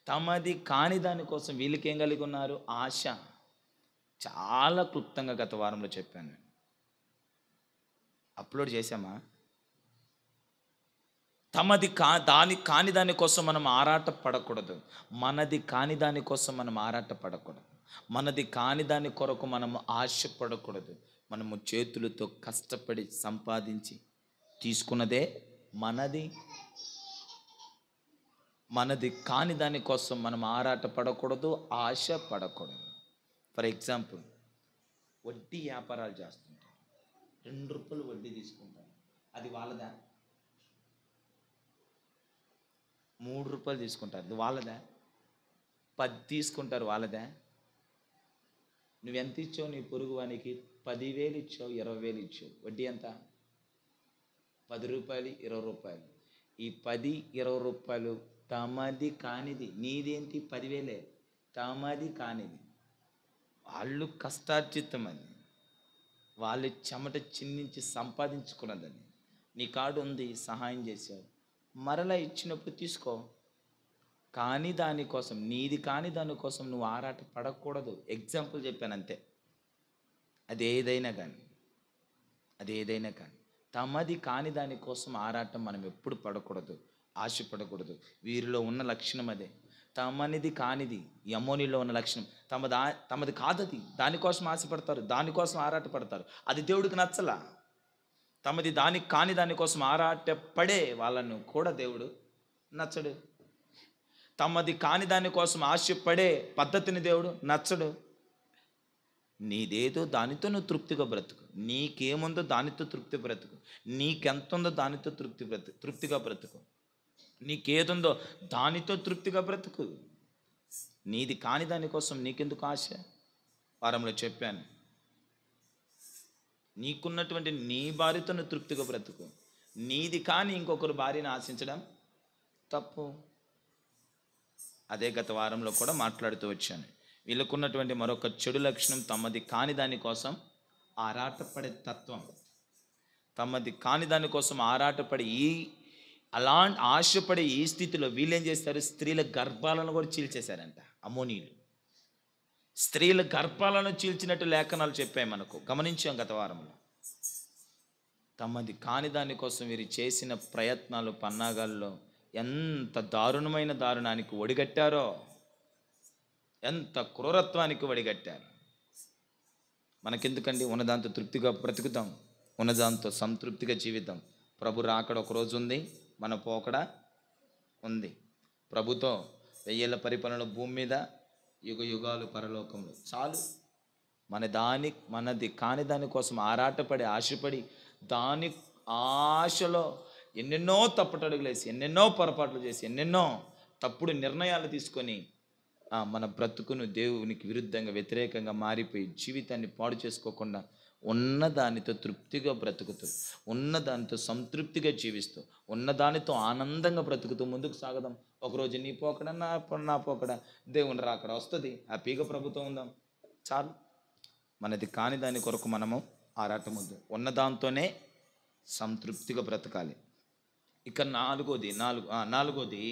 తమది కాని దానికోసం వీళ్ళకేం కలిగి ఉన్నారు? ఆశ. చాలా క్లుప్తంగా గత వారంలో చెప్పాను. అప్లోడ్ చేశామా? తమది కాని దానికోసం మనం ఆరాట పడకూడదు. మనది కాని దానికోసం మనం ఆరాట పడకూడదు. మనది కాని దాని కొరకు మనము ఆశపడకూడదు. మనము చేతులతో కష్టపడి సంపాదించి తీసుకున్నదే మనది. మనది కాని దానికోసం మనం ఆరాట పడకూడదు, ఆశ పడకూడదు. ఫర్ ఎగ్జాంపుల్, వడ్డీ వ్యాపారాలు చేస్తుంటారు. 2 రూపాయలు వడ్డీ తీసుకుంటారు. అది వాళ్ళదా? 3 రూపాయలు తీసుకుంటారు. అది వాళ్ళదా? 10 తీసుకుంటారు. వాళ్ళదా? నువ్వెంత ఇచ్చావు నీ పొరుగు వానికి? 10,000 ఇచ్చావు, 20,000 ఇచ్చావు. వడ్డీ ఎంత? 10 రూపాయలు, 20 రూపాయలు. ఈ 10, 20 రూపాయలు తమది కానిది. నీదేంటి 10,000, తమది కానిది. వాళ్ళు కష్టార్జితం అది, వాళ్ళు చెమట చిందించి సంపాదించుకున్నదని. నీ కాడు ఉంది, సహాయం చేశావు, మరలా ఇచ్చినప్పుడు తీసుకో. కానీ దానికోసం, నీది కాని దానికోసం నువ్వు ఆరాట పడకూడదు. ఎగ్జాంపుల్ చెప్పాను అంతే. అదేదైనా కానీ తమది కాని దానికోసం ఆరాటం మనం ఎప్పుడు పడకూడదు, ఆశపడకూడదు. వీరిలో ఉన్న లక్షణం అదే. తమనిది కానిది, యమోనిలో ఉన్న లక్షణం. తమది కాదది, దానికోసం ఆశపడతారు, దానికోసం ఆరాటపడతారు. అది దేవుడికి నచ్చలా. తమది దానికి కాని దానికోసం ఆరాటపడే వాళ్ళను కూడా దేవుడు నచ్చడు. తమది కాని దానికోసం ఆశపడే పద్ధతిని దేవుడు నచ్చడు. నీదేదో దానితో నువ్వు తృప్తిగా బ్రతుకు. నీకేముందో దానితో తృప్తి బ్రతుకు. నీకెంతుందో దానితో తృప్తిగా బ్రతుకు. నీకేదుందో దానితో తృప్తిగా బ్రతుకు. నీది కాని దానికోసం నీకెందుకు ఆశ? వారంలో చెప్పాను, నీకున్నటువంటి నీ భార్యతో నువ్వు తృప్తిగా బ్రతుకు. నీది కాని ఇంకొకరు భార్యను ఆశించడం తప్పు. అదే గత వారంలో కూడా మాట్లాడుతూ వచ్చాను. వీళ్ళకున్నటువంటి మరొక చెడు లక్షణం, తమది కాని దానికోసం ఆరాటపడే తత్వం. తమది కాని దానికోసం ఆరాటపడి ఆశపడే ఈ స్థితిలో వీళ్ళేం చేస్తారు? స్త్రీల గర్భాలను కూడా చీల్చేశారంట అమ్మోనీయులు. స్త్రీల గర్భాలను చీల్చినట్టు లేఖనాలు చెప్పాయి మనకు, గమనించాం గత వారంలో. తమది కాని దానికోసం వీరు చేసిన ప్రయత్నాలు, పన్నాగాల్లో ఎంత దారుణమైన దారుణానికి ఒడిగట్టారో, ఎంత క్రూరత్వానికి ఒడిగట్టారు. మనకెందుకండి? ఉన్నదాంతో తృప్తిగా బ్రతుకుతాం, ఉన్నదాంతో సంతృప్తిగా జీవితం. ప్రభు రాకడ ఒకరోజు ఉంది, మన పోకడ ఉంది. ప్రభుతో 1000 ఏళ్ల పరిపాలన భూమి మీద, యుగ యుగాలు పరలోకంలో. చాలు. మనది కాని దానికోసం ఆరాటపడి ఆశపడి దాని ఆశలో ఎన్నెన్నో తప్పటడుగులేసి, ఎన్నెన్నో పొరపాట్లు చేసి, ఎన్నెన్నో తప్పుడు నిర్ణయాలు తీసుకొని మన బ్రతుకును దేవునికి విరుద్ధంగా, వ్యతిరేకంగా మారిపోయి జీవితాన్ని పాడు చేసుకోకుండా ఉన్నదానితో తృప్తిగా బ్రతుకుతూ, ఉన్నదానితో సంతృప్తిగా జీవిస్తూ, ఉన్నదానితో ఆనందంగా బ్రతుకుతూ ముందుకు సాగదాం. ఒకరోజు నీ పోకడ, నా పోకడ, దేవుని రాకడ వస్తుంది. హ్యాపీగా ప్రభుత్వం ఉందాం. చాలు. మనది కాని దాని కొరకు మనము ఆరాటం వద్దు. ఉన్నదాంతోనే సంతృప్తిగా బ్రతకాలి. ఇక నాలుగోది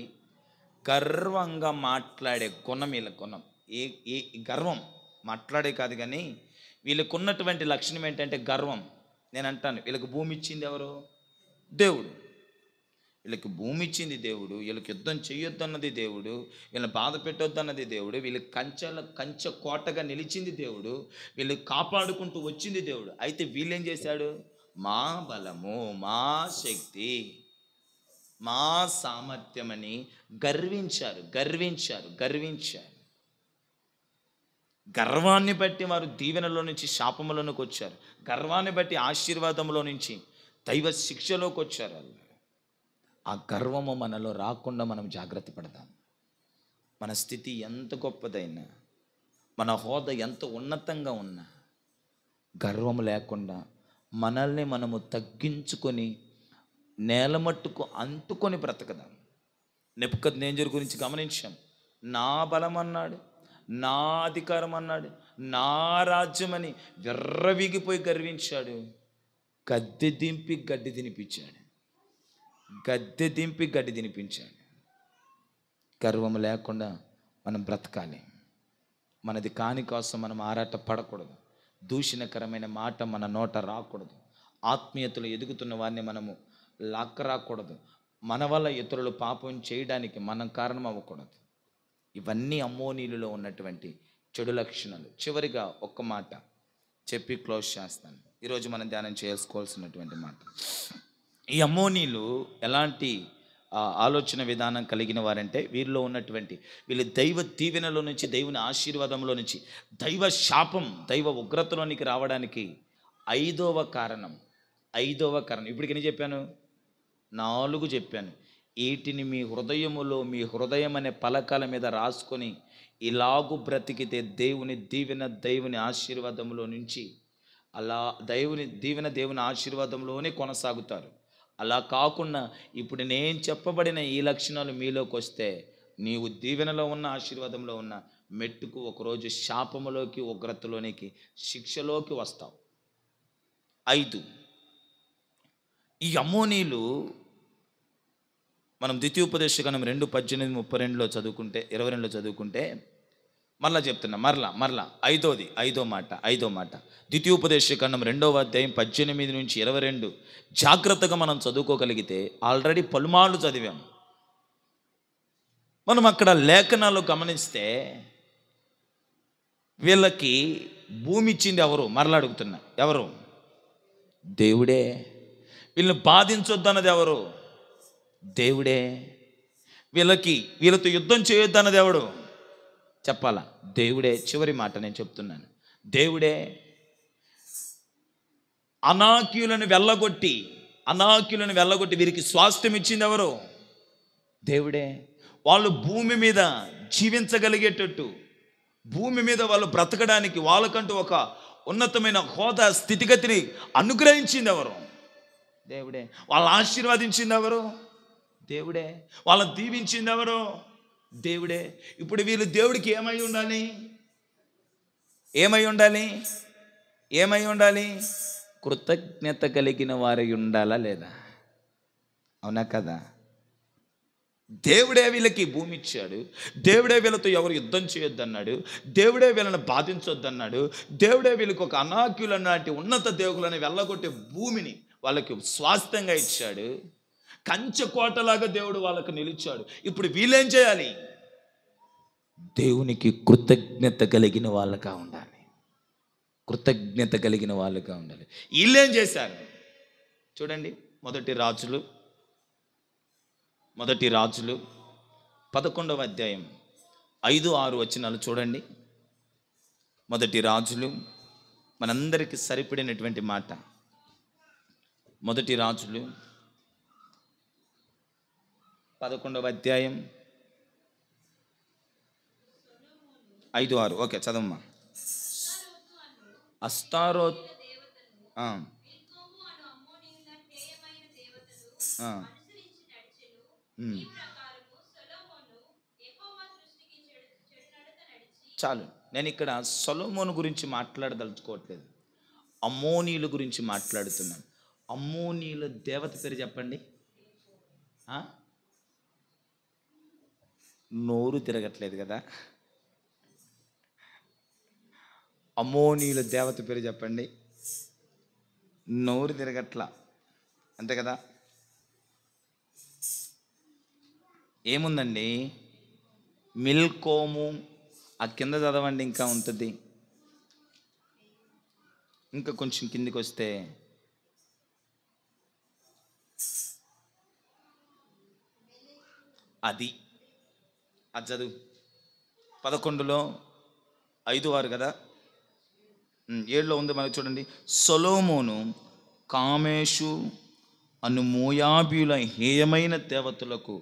గర్వంగా మాట్లాడే గుణం. వీళ్ళ గుణం ఏ గర్వం మాట్లాడే కాదు, కానీ వీళ్ళకు ఉన్నటువంటి లక్షణం ఏంటంటే గర్వం. నేను అంటాను, వీళ్ళకి భూమి ఇచ్చింది ఎవరు? దేవుడు. వీళ్ళకి భూమి ఇచ్చింది దేవుడు. వీళ్ళకి యుద్ధం చేయొద్దన్నది దేవుడు. వీళ్ళని బాధ పెట్టొద్దన్నది దేవుడు. వీళ్ళకి కంచె కోటగా నిలిచింది దేవుడు. వీళ్ళు కాపాడుకుంటూ వచ్చింది దేవుడు. అయితే వీళ్ళేం చేశాడు? మా బలము, మా శక్తి, మా సామర్థ్యమని గర్వించారు. గర్వాన్ని బట్టి వారు దీవెనలో నుంచి శాపములోనికి వచ్చారు. గర్వాన్ని బట్టి ఆశీర్వాదంలో నుంచి దైవ శిక్షలోకి వచ్చారు. ఆ గర్వము మనలో రాకుండా మనం జాగ్రత్త పడదాం. మన స్థితి ఎంత గొప్పదైనా, మన హోదా ఎంత ఉన్నతంగా ఉన్నా, గర్వము లేకుండా మనల్ని మనము తగ్గించుకొని నేలమట్టుకు అంటుకొని బ్రతకదాం. నెబుకద్నెజరు గురించి గమనించాం. నా బలం అన్నాడు, నా అధికారం అన్నాడు, నా రాజ్యం అని విర్రవీగిపోయి గర్వించాడు. గద్దె దింపి గడ్డి తినిపించాడు. గర్వం లేకుండా మనం బ్రతకాలి. మనది కాని కోసం మనం ఆరాట పడకూడదు. దూషణకరమైన మాట మన నోట రాకూడదు. ఆత్మీయతలు ఎదుగుతున్న వారిని మనము లాక్కరాకూడదు. మన వల్ల ఇతరులు పాపం చేయడానికి మనం కారణం అవ్వకూడదు. ఇవన్నీ అమ్మోనీయులలో ఉన్నటువంటి చెడు లక్షణాలు. చివరిగా ఒక్క మాట చెప్పి క్లోజ్ చేస్తాను. ఈరోజు మనం ధ్యానం చేసుకోవాల్సినటువంటి మాట, ఈ అమ్మోనీయులు ఎలాంటి ఆలోచన విధానం కలిగిన వారంటే, వీళ్ళు దైవ దీవెనలో నుంచి, దేవుని ఆశీర్వాదంలో నుంచి దైవ శాపం, దైవ ఉగ్రతలోనికి రావడానికి ఐదవ కారణం. ఇప్పటికి ఎన్ని చెప్పాను? 4 చెప్పాను. వీటిని మీ హృదయములో, మీ హృదయం అనే పలకల మీద రాసుకొని ఇలాగు బ్రతికితే దేవుని దీవెన, దేవుని ఆశీర్వాదంలో నుంచి అలా దేవుని ఆశీర్వాదంలోనే కొనసాగుతారు. అలా కాకుండా ఇప్పుడు నేను చెప్పబడిన ఈ లక్షణాలు మీలోకి వస్తే నీవు దీవెనలో ఉన్న, ఆశీర్వాదంలో ఉన్న మెట్టుకు ఒకరోజు శాపములోకి, ఉగ్రతలోనికి, శిక్షలోకి వస్తావు. 5, ఈ అమ్మోనీలు మనం ద్వితీయోపదేశకాండం 2:18-32లో చదువుకుంటే, 22లో చదువుకుంటే, మరలా చెప్తున్నా, మరలా ఐదో మాట ద్వితీయోపదేశకాండం 2:18-22 జాగ్రత్తగా మనం చదువుకోగలిగితే, ఆల్రెడీ పలుమార్లు చదివాం. మనం అక్కడ లేఖనాలు గమనిస్తే వీళ్ళకి భూమి ఇచ్చింది ఎవరు? మరలా అడుగుతున్నా, ఎవరు? దేవుడే. వీళ్ళని బాధించొద్దన్నది ఎవరు? దేవుడే. వీళ్ళతో యుద్ధం చేయొద్దన్నది ఎవడు? చెప్పాలా? దేవుడే. చివరి మాట నేను చెప్తున్నాను, దేవుడే. అనాక్యులను వెళ్ళగొట్టి వీరికి స్వాస్థ్యం ఇచ్చింది ఎవరు? దేవుడే. వాళ్ళు భూమి మీద జీవించగలిగేటట్టు, భూమి మీద వాళ్ళు బ్రతకడానికి వాళ్ళకంటూ ఒక ఉన్నతమైన హోదా, స్థితిగతిని అనుగ్రహించింది ఎవరు? దేవుడే. వాళ్ళని ఆశీర్వదించింది ఎవరు? దేవుడే. వాళ్ళని దీవించింది ఎవరు? దేవుడే. ఇప్పుడు వీళ్ళు దేవుడికి ఏమై ఉండాలి? కృతజ్ఞత కలిగిన వారై ఉండాలా లేదా? అవునా కదా? దేవుడే వీళ్ళకి భూమి ఇచ్చాడు, దేవుడే వీళ్ళతో ఎవరు యుద్ధం చేయొద్దన్నాడు, దేవుడే వీళ్ళని బాధించొద్దన్నాడు, దేవుడే వీళ్ళకి ఒక అనాక్యుల లాంటి ఉన్నత దేవులను వెళ్ళగొట్టే భూమిని వాళ్ళకి స్వాస్థ్యంగా ఇచ్చాడు. కంచె కోటలాగా దేవుడు వాళ్ళకు నిలిచాడు. ఇప్పుడు వీళ్ళేం చేయాలి? దేవునికి కృతజ్ఞత కలిగిన వాళ్ళగా ఉండాలి. వీళ్ళేం చేశారు చూడండి. మొదటి రాజులు 11వ అధ్యాయం 5-6 వచనాలు చూడండి. మొదటి రాజులు మనందరికీ సరిపడినటువంటి మాట. మొదటి రాజులు 11వ అధ్యాయం 5-6. ఓకే, చదవమ్మా. అస్తారోత్ చాలు. నేను ఇక్కడ సొలొమోను గురించి మాట్లాడదలుచుకోవట్లేదు, అమ్మోనీయుల గురించి మాట్లాడుతున్నాను. అమ్మోనీయుల దేవత పేరు చెప్పండి. నోరు తిరగట్లేదు కదా? అమ్మోనీయుల దేవత పేరు చెప్పండి. నోరు తిరగట్లా, అంతే కదా? ఏముందండి? మిల్కోము. ఆ కింద చదవండి, ఇంకా ఉంటుంది. ఇంకా కొంచెం కిందికి వస్తే అది చదువు. 11లో 5-6 కదా? 7లో ఉంది మనకు చూడండి. సొలొమోను కామేషు అను మోయాబీయుల హేయమైన దేవతలకు,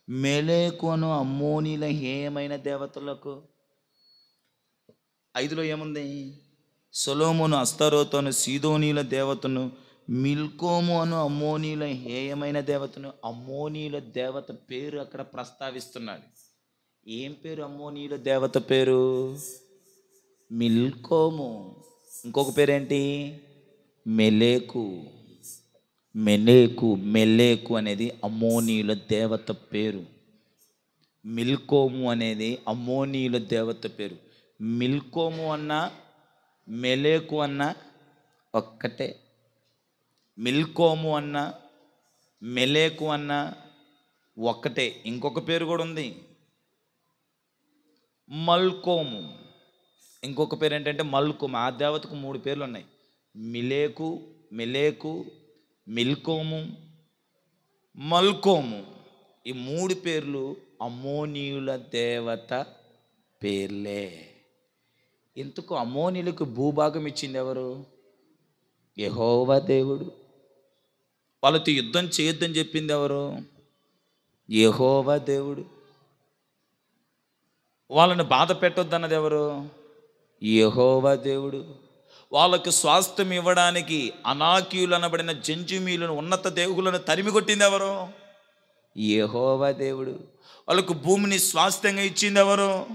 మెలెకు అను అమ్మోనీల హేయమైన దేవతలకు. 5లో ఏముంది? సొలొమోను అస్తారోతు అను సీదోనీల దేవతను, మిల్కోము అను అమ్మోనీల హేయమైన దేవతను. అమ్మోనీల దేవత పేరు అక్కడ ప్రస్తావిస్తున్నాడు. ఏం పేరు అమ్మోనీల దేవత పేరు? మిల్కోము. ఇంకొక పేరేంటి? మెలెకు అనేది అమ్మోనీయుల దేవత పేరు. మిల్కోము అనేది అమ్మోనీయుల దేవత పేరు. మిల్కోము అన్న మెలెకు అన్న ఒక్కటే. మిల్కోము అన్న మెలెకు అన్న ఒక్కటే. ఇంకొక పేరు కూడా ఉంది, మల్కోము. ఇంకొక పేరు ఏంటంటే మల్కోము. ఆ దేవతకు 3 పేర్లు ఉన్నాయి: మెలెకు, మిల్కోము, మల్కోము. ఈ 3 పేర్లు అమ్మోనీయుల దేవత పేర్లే. ఇంతకు అమ్మోనీయులకు భూభాగం ఇచ్చింది ఎవరు? యెహోవా దేవుడు. వాళ్ళతో యుద్ధం చేయొద్దని చెప్పింది ఎవరు? యెహోవా దేవుడు. వాళ్ళని బాధ పెట్టొద్దన్నది ఎవరు? యెహోవా దేవుడు. వాళ్ళకు స్వాస్థ్యం ఇవ్వడానికి అనాకీయులు అనబడిన జంజుమీలను ఉన్నత దేవులను తరిమి కొట్టింది ఎవరు? యెహోవా దేవుడు. వాళ్ళకు భూమిని స్వాస్థ్యంగా ఇచ్చింది ఎవరు?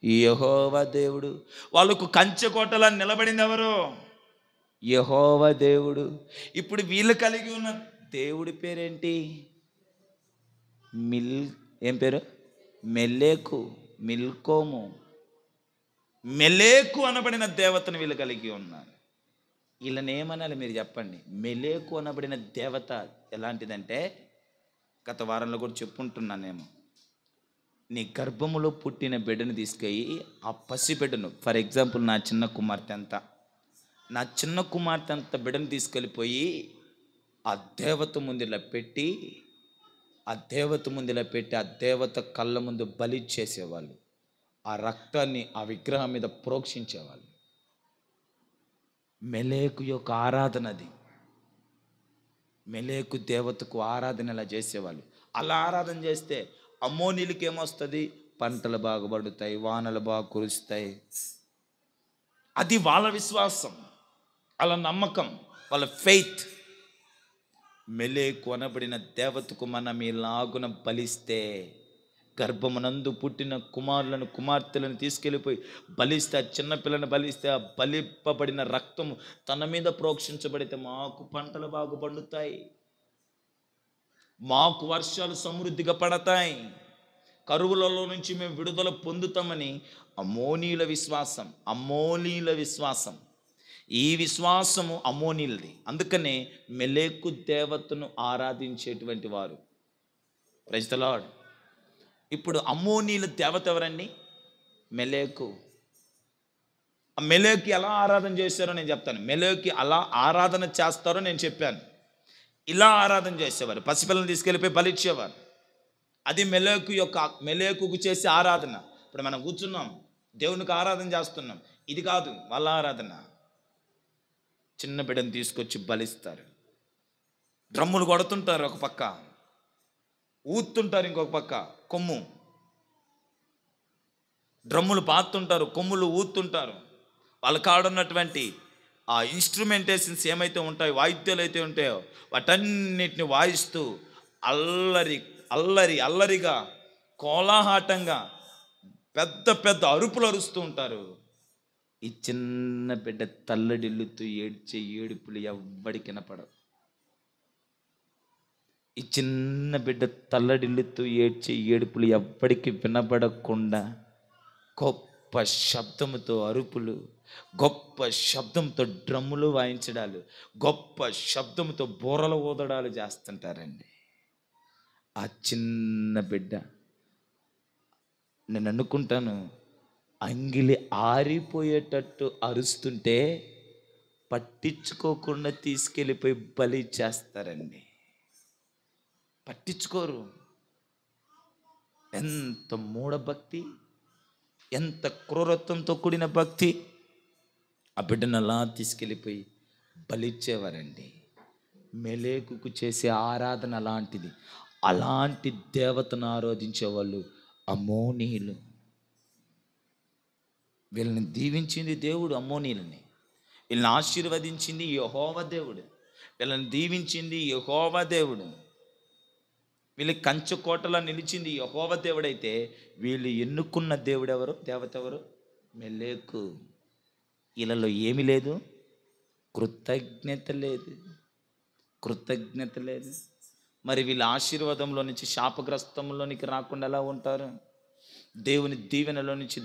యెహోవా దేవుడు. వాళ్ళకు కంచె కోటలా నిలబడింది ఎవరు? యెహోవా దేవుడు. ఇప్పుడు వీళ్ళు కలిగి ఉన్న దేవుడి పేరేంటి? ఏం పేరు? మెల్లేకు, మిల్కోము, మెలేకు అనబడిన దేవతను వీళ్ళు కలిగి ఉన్నారు. వీళ్ళని ఏమనాలి మీరు చెప్పండి? మెలేకు అనబడిన దేవత ఎలాంటిదంటే, గత వారంలో కూడా చెప్పుకుంటున్నానేమో, నీ గర్భములో పుట్టిన బిడ్డను తీసుకెళ్ళి ఆ పసిబిడ్డను, ఫర్ ఎగ్జాంపుల్ నా చిన్న కుమార్తె అంత బిడ్డను తీసుకెళ్ళిపోయి ఆ దేవత ముందులా పెట్టి ఆ దేవత కళ్ళ ముందు బలి చేసేవాళ్ళు. ఆ రక్తాన్ని ఆ విగ్రహం మీద ప్రోక్షించేవాళ్ళు. మెలేకు యొక్క ఆరాధనది. మెలేకు దేవతకు ఆరాధన ఇలా చేసేవాళ్ళు. అలా ఆరాధన చేస్తే అమ్మోనీలకి ఏమొస్తుంది? పంటలు బాగుపడుతాయి, వానలు బాగా కురుస్తాయి. అది వాళ్ళ విశ్వాసం, వాళ్ళ నమ్మకం, వాళ్ళ ఫెయిత్. మెలేకు అనబడిన దేవతకు మనం ఇలాగున బలిస్తే, గర్భమునందు పుట్టిన కుమార్తెలను తీసుకెళ్ళిపోయి బలిస్తే, ఆ చిన్నపిల్లని బలిస్తే, ఆ బలిప్పబడిన రక్తము తన మీద ప్రోక్షించబడితే మాకు పంటలు బాగా పండుతాయి, మాకు వర్షాలు సమృద్ధిగా పడతాయి, కరువులలో నుంచి మేము విడుదల పొందుతామని అమ్మోనీల విశ్వాసం. ఈ విశ్వాసము అమ్మోనీలది. అందుకనే మెలేకు దేవతను ఆరాధించేటువంటి వారు. Praise the lord. ఇప్పుడు అమ్మోనీల దేవత ఎవరండి? మెలేకు. ఆ మెలేకు ఎలా ఆరాధన చేశారో నేను చెప్తాను. మెలేకు అలా ఆరాధన చేస్తారో నేను చెప్పాను. ఇలా ఆరాధన చేసేవారు, పసిపిల్లలను తీసుకెళ్ళిపోయి బలిచ్చేవారు. అది మెలేకుకు చేసే ఆరాధన. ఇప్పుడు మనం కూర్చున్నాం, దేవునికి ఆరాధన చేస్తున్నాం. ఇది కాదు వాళ్ళ ఆరాధన. చిన్న బిడ్డను తీసుకొచ్చి బలిస్తారు. డ్రమ్ములు కొడుతుంటారు ఒక పక్క, ఊతుంటారు ఇంకొక పక్క, కొమ్ము డ్రమ్ములు పాతుంటారు, కొమ్ములు ఊతుంటారు. వాళ్ళ కాడున్నటువంటి ఆ ఇన్స్ట్రుమెంటేషన్స్ ఏమైతే ఉంటాయో, వాయిద్యాలు అయితే ఉంటాయో, వాటన్నిటిని వాయిస్తూ అల్లరిగా కోలాహలంగా పెద్ద అరుపులు అరుస్తూ ఉంటారు. ఈ చిన్న బిడ్డ తల్లడిల్లుతూ ఏడ్చే ఏడుపులు ఎవ్వడికి వినపడవు. ఈ చిన్న బిడ్డ తల్లడిల్లుతూ ఏడ్చే ఏడుపులు ఎవ్వడికి వినపడకుండా గొప్ప శబ్దముతో అరుపులు, గొప్ప శబ్దంతో డ్రమ్ములు వాయించడాలు, గొప్ప శబ్దంతో బోరల ఊదడాలు చేస్తుంటారండి. ఆ చిన్న బిడ్డ, నేను అనుకుంటాను, అంగిలి ఆరిపోయేటట్టు అరుస్తుంటే పట్టించుకోకుండా తీసుకెళ్ళిపోయి బలి చేస్తారండి. పట్టించుకోరు. ఎంత మూఢభక్తి, ఎంత క్రూరత్వంతో కూడిన భక్తి. ఆ బిడ్డను అలా తీసుకెళ్ళిపోయి బలిచ్చేవారండి. మెలేకుకు చేసే ఆరాధన అలాంటిది. అలాంటి దేవతను ఆరాధించేవాళ్ళు అమ్మోనీయులు. వీళ్ళని దీవించింది దేవుడు అమ్మోనీయులని, వీళ్ళని ఆశీర్వదించింది యెహోవా దేవుడు, వీళ్ళని దీవించింది యెహోవా దేవుడు, వీళ్ళకి కంచుకోటలా నిలిచింది యెహోవా దేవుడైతే, వీళ్ళు ఎన్నుకున్న దేవుడు ఎవరు? దేవత ఎవరు? మెలేకు. వీళ్ళలో ఏమి లేదు? కృతజ్ఞత లేదు. మరి వీళ్ళ ఆశీర్వాదంలో నుంచి శాపగ్రస్తంలోనికి రాకుండా ఎలా ఉంటారు? దేవుని దీవెనలో నుంచి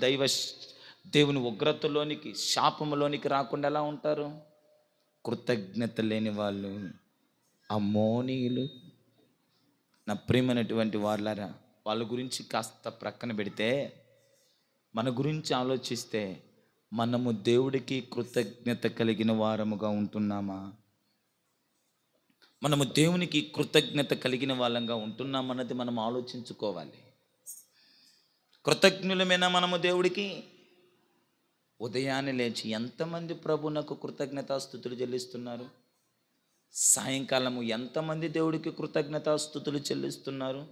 దేవుని ఉగ్రతలోనికి, శాపములోనికి రాకుండా ఎలా ఉంటారు? కృతజ్ఞత లేని వాళ్ళు అమ్మోనీయులు. నా ప్రియమైనటువంటి వాళ్ళారా, వాళ్ళ గురించి కాస్త ప్రక్కన పెడితే మన గురించి ఆలోచిస్తే, మనము దేవుడికి కృతజ్ఞత కలిగిన వారముగా ఉంటున్నామా? మనము దేవునికి కృతజ్ఞత కలిగిన వాళ్ళంగా ఉంటున్నామన్నది మనం ఆలోచించుకోవాలి. కృతజ్ఞులమేనా మనము దేవుడికి? ఉదయాన్నే లేచి ఎంతమంది ప్రభువునకు కృతజ్ఞతాస్తుతులు చెల్లిస్తున్నారు? సాయంకాలము ఎంతమంది దేవుడికి కృతజ్ఞతాస్తుతులు చెల్లిస్తున్నారు?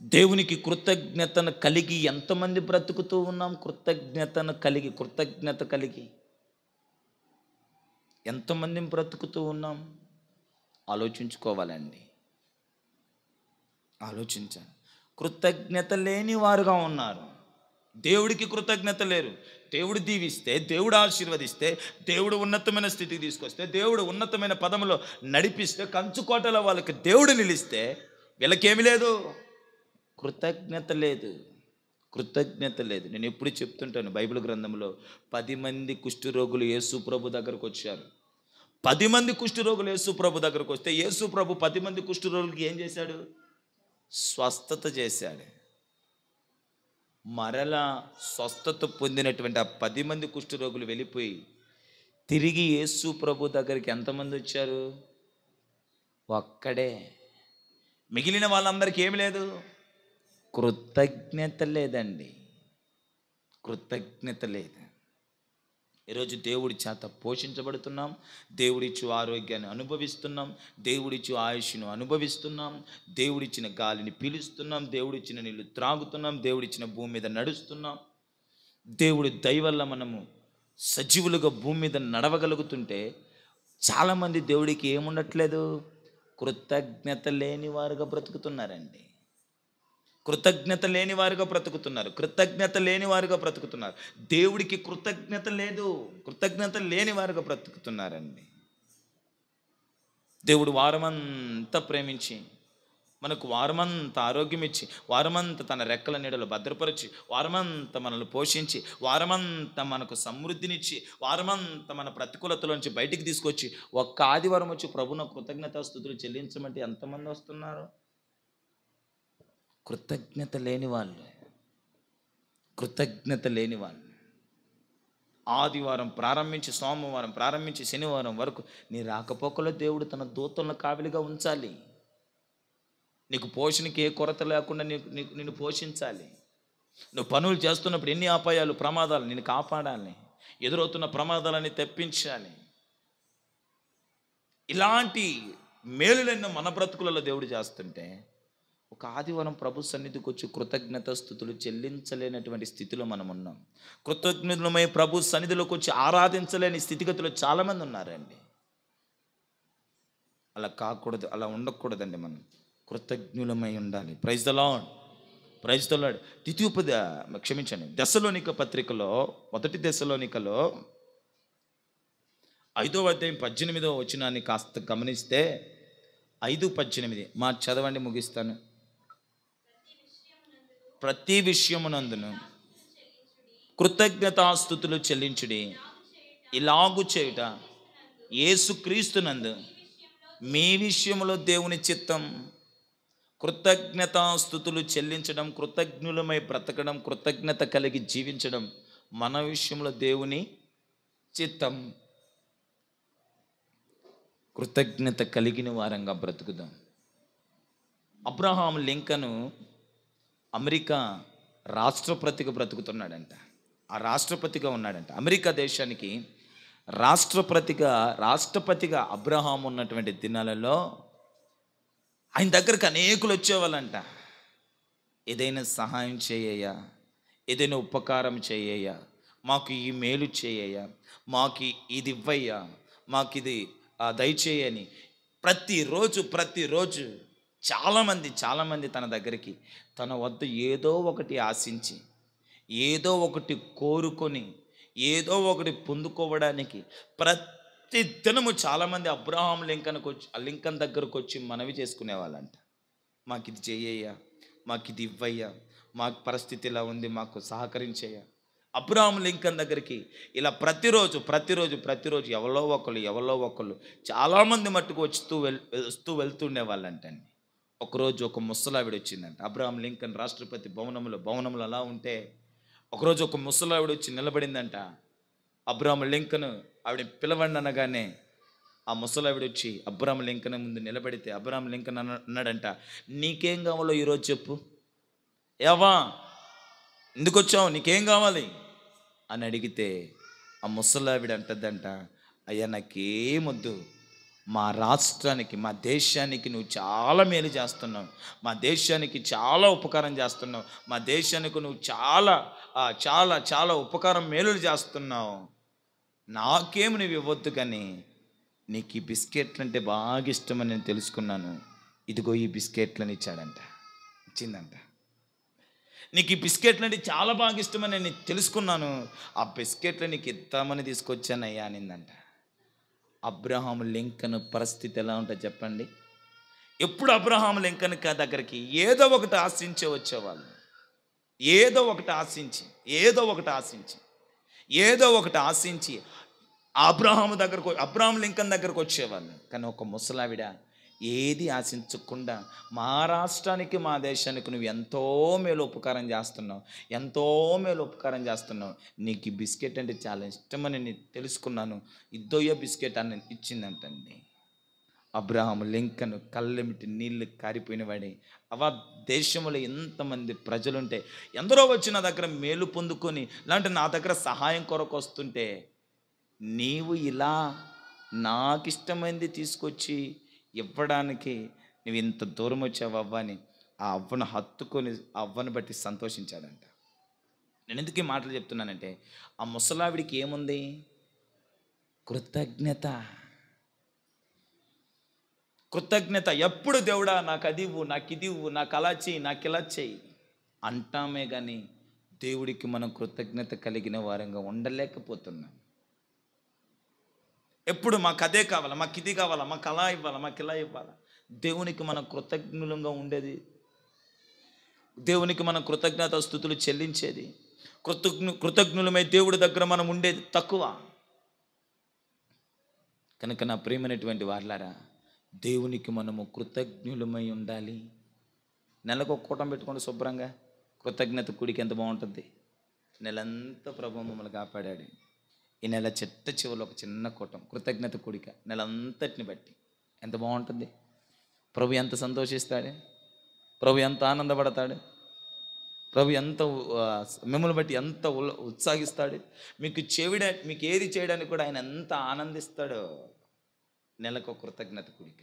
దేవునికి కృతజ్ఞతను కలిగి ఎంతమంది బ్రతుకుతూ ఉన్నాం? కృతజ్ఞత కలిగి ఎంతమందిని బ్రతుకుతూ ఉన్నాం? ఆలోచించుకోవాలండి. ఆలోచించాలి. కృతజ్ఞత లేని వారుగా ఉన్నారు. దేవుడికి కృతజ్ఞత లేరు. దేవుడు దీవిస్తే, దేవుడు ఆశీర్వదిస్తే, దేవుడు ఉన్నతమైన స్థితికి తీసుకొస్తే, దేవుడు ఉన్నతమైన పదములో నడిపిస్తే, కంచుకోటలో వాళ్ళకి దేవుడు నిలిస్తే వీళ్ళకేమి లేదు? కృతజ్ఞత లేదు. కృతజ్ఞత లేదు. నేను ఎప్పుడు చెప్తుంటాను, బైబిల్ గ్రంథంలో 10 మంది కుష్ఠరోగులు యేసు ప్రభు దగ్గరకు వచ్చారు. 10 మంది కుష్ఠరోగులు యేసు ప్రభు దగ్గరకు వస్తే యేసు ప్రభు 10 మంది కుష్ఠరోగులకి ఏం చేశాడు? స్వస్థత చేశాడు. మరలా స్వస్థత పొందినటువంటి ఆ 10 మంది కుష్ఠరోగులు వెళ్ళిపోయి తిరిగి యేసు ప్రభు దగ్గరికి ఎంతమంది వచ్చారు? ఒక్కడే. మిగిలిన వాళ్ళందరికీ ఏమి లేదు? కృతజ్ఞత లేదండి. కృతజ్ఞత లేదు. ఈరోజు దేవుడి చేత పోషించబడుతున్నాం, దేవుడిచ్చు ఆరోగ్యాన్ని అనుభవిస్తున్నాం, దేవుడిచ్చు ఆయుష్ను అనుభవిస్తున్నాం, దేవుడిచ్చిన గాలిని పీలుస్తున్నాం, దేవుడిచ్చిన నీళ్ళు త్రాగుతున్నాం, దేవుడిచ్చిన భూమి మీద నడుస్తున్నాం. దేవుడి దయ వల్ల మనము సజీవులుగా భూమి మీద నడవగలుగుతుంటే చాలామంది దేవుడికి ఏముండట్లేదు? కృతజ్ఞత లేని వారుగా బ్రతుకుతున్నారండి. కృతజ్ఞత లేని వారుగా బ్రతుకుతున్నారు. కృతజ్ఞత లేని వారుగా బ్రతుకుతున్నారు. దేవుడికి కృతజ్ఞత లేదు. కృతజ్ఞత లేని వారుగా బ్రతుకుతున్నారండి. దేవుడు వారమంతా ప్రేమించి, మనకు వారమంతా ఆరోగ్యం ఇచ్చి, వారమంతా తన రెక్కల నీడలో భద్రపరిచి, వారమంతా మనల్ని పోషించి, వారమంతా మనకు సమృద్ధినిచ్చి, వారమంతా మన ప్రతికూలతలోంచి బయటికి తీసుకొచ్చి ఒక్క ఆదివారం వచ్చి ప్రభువున కృతజ్ఞతాస్తుతులు చెల్లించమంటే ఎంతమంది వస్తున్నారు? కృతజ్ఞత లేని వాళ్ళు. కృతజ్ఞత లేని వాళ్ళు. ఆదివారం ప్రారంభించి, సోమవారం ప్రారంభించి, శనివారం వరకు నీ రాకపోకలో దేవుడు తన దూతలను కావిలిగా ఉంచాలి. నీకు పోషణకి ఏ కొరత లేకుండా నిన్ను పోషించాలి. నువ్వు పనులు చేస్తున్నప్పుడు ఎన్ని అపాయాలు, ప్రమాదాలు నిన్ను కాపాడాలి. ఎదురవుతున్న ప్రమాదాలని తెప్పించాలి. ఇలాంటి మేలులెన్నో మన బ్రతుకులలో దేవుడు చేస్తుంటే ఒక ఆదివారం ప్రభు సన్నిధికి వచ్చి కృతజ్ఞత స్థుతులు చెల్లించలేనటువంటి స్థితిలో మనం ఉన్నాం. కృతజ్ఞతలమై ప్రభు సన్నిధిలోకి వచ్చి ఆరాధించలేని స్థితిగతులు చాలామంది ఉన్నారండి. అలా కాకూడదు, అలా ఉండకూడదండి. మనం కృతజ్ఞులమై ఉండాలి. Praise the lord, praise the lord. Thessalonica పత్రికలో, మొదటి దెస్సలోనికలో 5వ అధ్యాయం 18వ వచనాన్ని కాస్త గమనిస్తే, 5:18 మా చదవండి, ముగిస్తాను. ప్రతి విషయమునందును కృతజ్ఞతాస్తుతులు చెల్లించుడి, ఇలాగు చేయుట యేసుక్రీస్తునందు మీ విషయంలో దేవుని చిత్తం. కృతజ్ఞతాస్తుతులు చెల్లించడం, కృతజ్ఞులమై బ్రతకడం, కృతజ్ఞత కలిగి జీవించడం మన విషయంలో దేవుని చిత్తం. కృతజ్ఞత కలిగిన వారంగా బ్రతుకుదాం. అబ్రహాం లింకన్ అమెరికా రాష్ట్రపతిగా బ్రతుకుతున్నాడంట. ఆ రాష్ట్రపతిగా ఉన్నాడంట. అమెరికా దేశానికి రాష్ట్రపతిగా అబ్రహాం ఉన్నటువంటి దినాలలో ఆయన దగ్గరకు అనేకులు వచ్చేవాళ్ళంట. ఏదైనా సహాయం చేయ్యా, ఏదైనా ఉపకారం చేయ్యా, మాకు ఈ మేలు చేయ్యా, మాకు ఇది ఇవ్వయ్యా, మాకు ఇది దయచేయని ప్రతిరోజు చాలామంది తన దగ్గరికి, తన వద్ద ఏదో ఒకటి ఆశించి, ఏదో ఒకటి కోరుకొని, ఏదో ఒకటి పొందుకోవడానికి ప్రతి దినము చాలామంది అబ్రహాం లింకన్ దగ్గరకు వచ్చి మనవి చేసుకునేవాళ్ళంట. మాకు ఇది చెయ్యయ్యా, మాకు ఇది ఇవ్వయ్యా, మాకు పరిస్థితి ఇలా ఉంది, మాకు సహకరించయ్యా. అబ్రహాం లింకన్ దగ్గరికి ఇలా ప్రతిరోజు ఎవరో ఒకళ్ళు చాలామంది మట్టుకు వస్తూ వెళ్తుండేవాళ్ళంటండి. ఒకరోజు ఒక ముసలావిడ వచ్చిందంట. అబ్రహాం లింకన్ రాష్ట్రపతి భవనంలో అలా ఉంటే ఒకరోజు ఒక ముసలావిడ వచ్చి నిలబడిందంట. అబ్రహాం లింకన్ ఆవిడ పిలవండి అనగానే ఆ ముసలావిడ వచ్చి అబ్రహాం లింకన్ ముందు నిలబడితే అబ్రహాం లింకన్ అన్నాడంట, నీకేం కావాలో ఈరోజు చెప్పు. ఏవా, ఎందుకు వచ్చావు, నీకేం కావాలి అని అడిగితే ఆ ముసలావిడ అంటదంట, అయ్యా నాకేమొద్దు, మా రాష్ట్రానికి, మా దేశానికి నువ్వు చాలా మేలు చేస్తున్నావు, మా దేశానికి చాలా ఉపకారం చేస్తున్నావు, మా దేశానికి నువ్వు చాలా చాలా చాలా ఉపకారం మేలులు చేస్తున్నావు, నాకేమి నువ్వు ఇవ్వద్దు, కానీ నీకు ఈ బిస్కెట్లు అంటే బాగా ఇష్టమని నేను తెలుసుకున్నాను, ఇదిగో ఈ బిస్కెట్లని ఇచ్చాడంట, ఇచ్చిందంట. నీకు ఈ బిస్కెట్లు అంటే చాలా బాగా ఇష్టమని నేను తెలుసుకున్నాను, ఆ బిస్కెట్లు నీకు ఇద్దామని తీసుకొచ్చానయ్యా అనిందంట. అబ్రహాం లింకన్ పరిస్థితి ఎలా ఉంటుంది చెప్పండి? ఎప్పుడు అబ్రహాం లింకన్ దగ్గరికి ఏదో ఒకటి ఆశించే వచ్చేవాళ్ళు, ఏదో ఒకటి ఆశించి ఏదో ఒకటి ఆశించి ఏదో ఒకటి ఆశించి అబ్రహాం లింకన్ దగ్గరకు వచ్చేవాళ్ళు. కానీ ఒక ముసలావిడ ఏది ఆశించకుండా, మా రాష్ట్రానికి మా దేశానికి నువ్వు ఎంతో మేలు ఉపకారం చేస్తున్నావు, ఎంతో మేలు ఉపకారం చేస్తున్నావు, నీకు ఈ బిస్కెట్ అంటే చాలా ఇష్టమని నేను తెలుసుకున్నాను, ఇద్దోయో బిస్కెట్ అని ఇచ్చిందంటండి. అబ్రహాం లింకన్ కళ్ళెమిటి నీళ్ళు కారిపోయిన వాడి, అవా దేశంలో ఎంతమంది ప్రజలుంటే ఎందరో వచ్చి నా దగ్గర మేలు పొందుకొని ఇలాంటి నా దగ్గర సహాయం కొరకు వస్తుంటే, నీవు ఇలా నాకు ఇష్టమైంది తీసుకొచ్చి ఇవ్వడానికి నువ్వు ఇంత దూరం వచ్చావు అవ్వ అని ఆ అవ్వను హత్తుకొని ఆ అవ్వను బట్టి సంతోషించాడంట. నేను ఎందుకు ఈ మాటలు చెప్తున్నానంటే, ఆ ముసలావిడికి ఏముంది? కృతజ్ఞత. కృతజ్ఞత. ఎప్పుడు దేవుడా నాకు అది ఇవ్వు, నాకు ఇది ఇవ్వు, నాకు అలా చెయ్యి, నాకు ఇలా చెయ్యి అంటామే కానీ దేవుడికి మనం కృతజ్ఞత కలిగిన వారంగా ఉండలేకపోతున్నాం. ఎప్పుడు మాకు అదే కావాలా, మాకు ఇది కావాలా, మాకు అలా ఇవ్వాలా, మాకు ఇలా ఇవ్వాలా. దేవునికి మనం కృతజ్ఞులంగా ఉండేది, దేవునికి మనం కృతజ్ఞత స్తుతులు చెల్లించేది, కృతజ్ఞులమై దేవుడి దగ్గర మనం ఉండేది తక్కువ. కనుక నా ప్రియమైనటువంటి వారలారా, దేవునికి మనము కృతజ్ఞులమై ఉండాలి. నెలకు ఒక కూటం పెట్టుకోండి శుభ్రంగా, కృతజ్ఞత కూడికి ఎంత బాగుంటుంది. నెలంతా ప్రభు మమ్మల్ని కాపాడాడు, ఈ నెల చిట్ట చివరిలో ఒక చిన్న కూటం కృతజ్ఞత కూడిక నెలంతటిని బట్టి ఎంత బాగుంటుంది. ప్రభు ఎంత సంతోషిస్తాడు, ప్రభు ఎంత ఆనందపడతాడు, ప్రభు ఎంత మిమ్మల్ని బట్టి ఎంత ఉత్సాహిస్తాడు. మీకు ఏది చేయడానికి కూడా ఆయన ఎంత ఆనందిస్తాడో. నెలకు కృతజ్ఞత కూడిక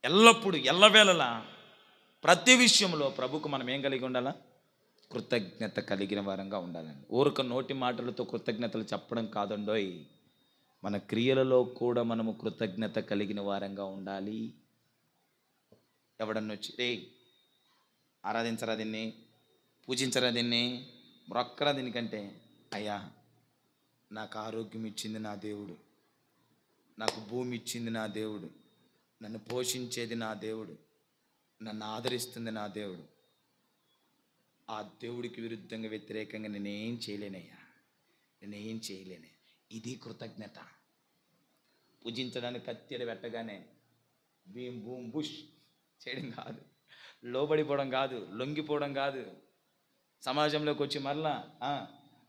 ఎల్లప్పుడు ఎల్లవేళలా ప్రతి విషయంలో ప్రభుకు మనం ఏం కలిగి ఉండాలా? కృతజ్ఞత కలిగిన వారంగా ఉండాలండి. ఊరక నోటి మాటలతో కృతజ్ఞతలు చెప్పడం కాదండోయ్, మన క్రియలలో కూడా మనము కృతజ్ఞత కలిగిన వారంగా ఉండాలి. ఎవడన్నా వచ్చి రే ఆరాధించరా దీన్ని, పూజించరా దీన్ని, మొక్కరా దీనికంటే, అయ్యా నాకు ఆరోగ్యం ఇచ్చింది నా దేవుడు, నాకు భూమి ఇచ్చింది నా దేవుడు, నన్ను పోషించేది నా దేవుడు, నన్ను ఆదరిస్తుంది నా దేవుడు, ఆ దేవుడికి విరుద్ధంగా వ్యతిరేకంగా నేనేం చేయలేనయ్యా, నేనేం చేయలేనే. ఇది కృతజ్ఞత. పూజించడానికి కత్తెర పెట్టగానే భీం భూమ్ బుష్ చేయడం కాదు, లోబడిపోవడం కాదు, లొంగిపోవడం కాదు, సమాజంలోకి వచ్చి మరలా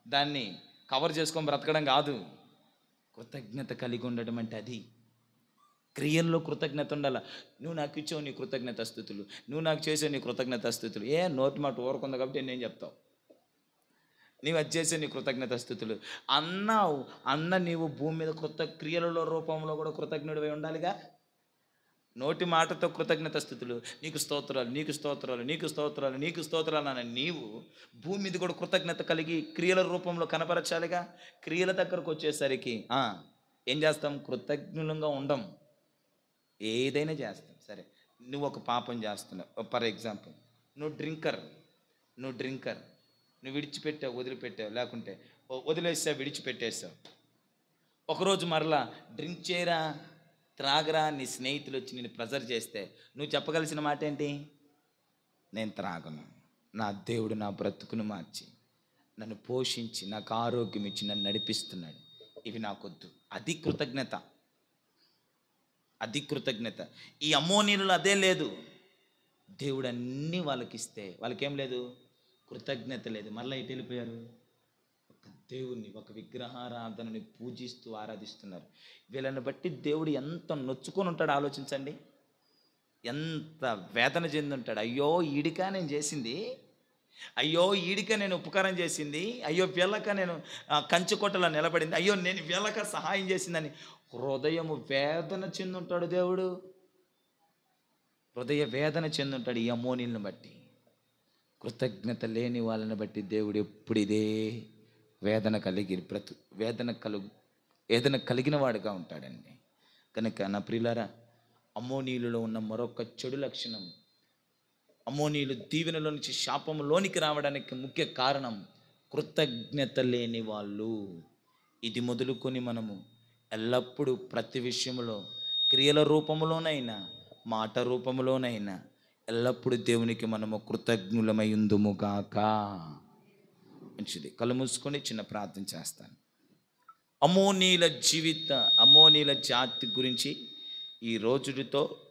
దాన్ని కవర్ చేసుకొని బ్రతకడం కాదు. కృతజ్ఞత కలిగి ఉండడం అంటే అది. క్రియల్లో కృతజ్ఞత ఉండాల. నువ్వు నాకు ఇచ్చావు నీ కృతజ్ఞత స్తుతులు, నువ్వు నాకు చేసావు నీ కృతజ్ఞత స్తుతులు. నోటి మాట ఊరకుంది కాబట్టి నేను చెప్తావు, నీవు అది చేసే నీ కృతజ్ఞత స్తుతులు అన్నావు. నీవు భూమి మీద క్రియలలో రూపంలో కూడా కృతజ్ఞుడివై ఉండాలిగా. నోటి మాటతో కృతజ్ఞత స్థుతులు, నీకు స్తోత్రాలు, నీకు స్తోత్రాలు, నీకు స్తోత్రాలు, నీకు స్తోత్రాలు అన్న నీవు భూమి మీద కూడా కృతజ్ఞత కలిగి క్రియల రూపంలో కనపరచాలిగా. క్రియల దగ్గరకు వచ్చేసరికి ఏం చేస్తాం? కృతజ్ఞులంగా ఉండం. ఏదైనా చేస్తాం. సరే, నువ్వు ఒక పాపం చేస్తున్నావు, ఫర్ ఎగ్జాంపుల్ నువ్వు డ్రింకర్, నువ్వు విడిచిపెట్టావు, వదిలిపెట్టావు, లేకుంటే వదిలేసావు, విడిచిపెట్టేసావు. ఒకరోజు మరలా డ్రింక్ చేయరా, త్రాగరా, నీ స్నేహితులు వచ్చి నేను ప్రెజర్ చేస్తే నువ్వు చెప్పగలిసిన మాట ఏంటి? నేను త్రాగను, నా దేవుడు నా బ్రతుకును మార్చి నన్ను పోషించి నాకు ఆరోగ్యం ఇచ్చి నన్ను నడిపిస్తున్నాడు, ఇవి నాకొద్దు. అది కృతజ్ఞత, అది కృతజ్ఞత. ఈ అమ్మోనీయులలో అదే లేదు. దేవుడు అన్నీ వాళ్ళకి ఇస్తే వాళ్ళకేం లేదు? కృతజ్ఞత లేదు. మళ్ళీ ఇటు వెళ్ళిపోయారు, ఒక దేవుణ్ణి, ఒక విగ్రహారాధనని పూజిస్తూ ఆరాధిస్తున్నారు. వీళ్ళని బట్టి దేవుడు ఎంత నొచ్చుకొని ఉంటాడు ఆలోచించండి, ఎంత వేదన చెంది ఉంటాడు. అయ్యో ఈడికా నేను చేసింది, అయ్యో ఈడిక నేను ఉపకారం చేసింది, అయ్యో వీళ్ళక నేను కంచుకోటలో నిలబడింది, అయ్యో నేను వీళ్ళక సహాయం చేసిందని హృదయము వేదన చెందుంటాడు దేవుడు. హృదయ వేదన చెందుంటాడు ఈ అమ్మోనీలను బట్టి. కృతజ్ఞత లేని వాళ్ళని బట్టి దేవుడు ఎప్పుడు ఇదే వేదన కలిగి ఏదైనా కలిగిన వాడిగా ఉంటాడండి. కనుక నా ప్రియులారా, అమ్మోనీయులలో ఉన్న మరొక చెడు లక్షణం, అమ్మోనీయులు దీవెనలో నుంచి శాపంలోనికి రావడానికి ముఖ్య కారణం కృతజ్ఞత లేని వాళ్ళు. ఇది మొదలుకొని మనము ఎల్లప్పుడూ ప్రతి విషయంలో, క్రియల రూపంలోనైనా మాట రూపంలోనైనా ఎల్లప్పుడూ దేవునికి మనము కృతజ్ఞులమై ఉందుముగాక. మంచిది. కళ్ళు మూసుకొని చిన్న ప్రార్థన చేస్తాను. అమ్మోనీయుల జాతి గురించి ఈ రోజుతో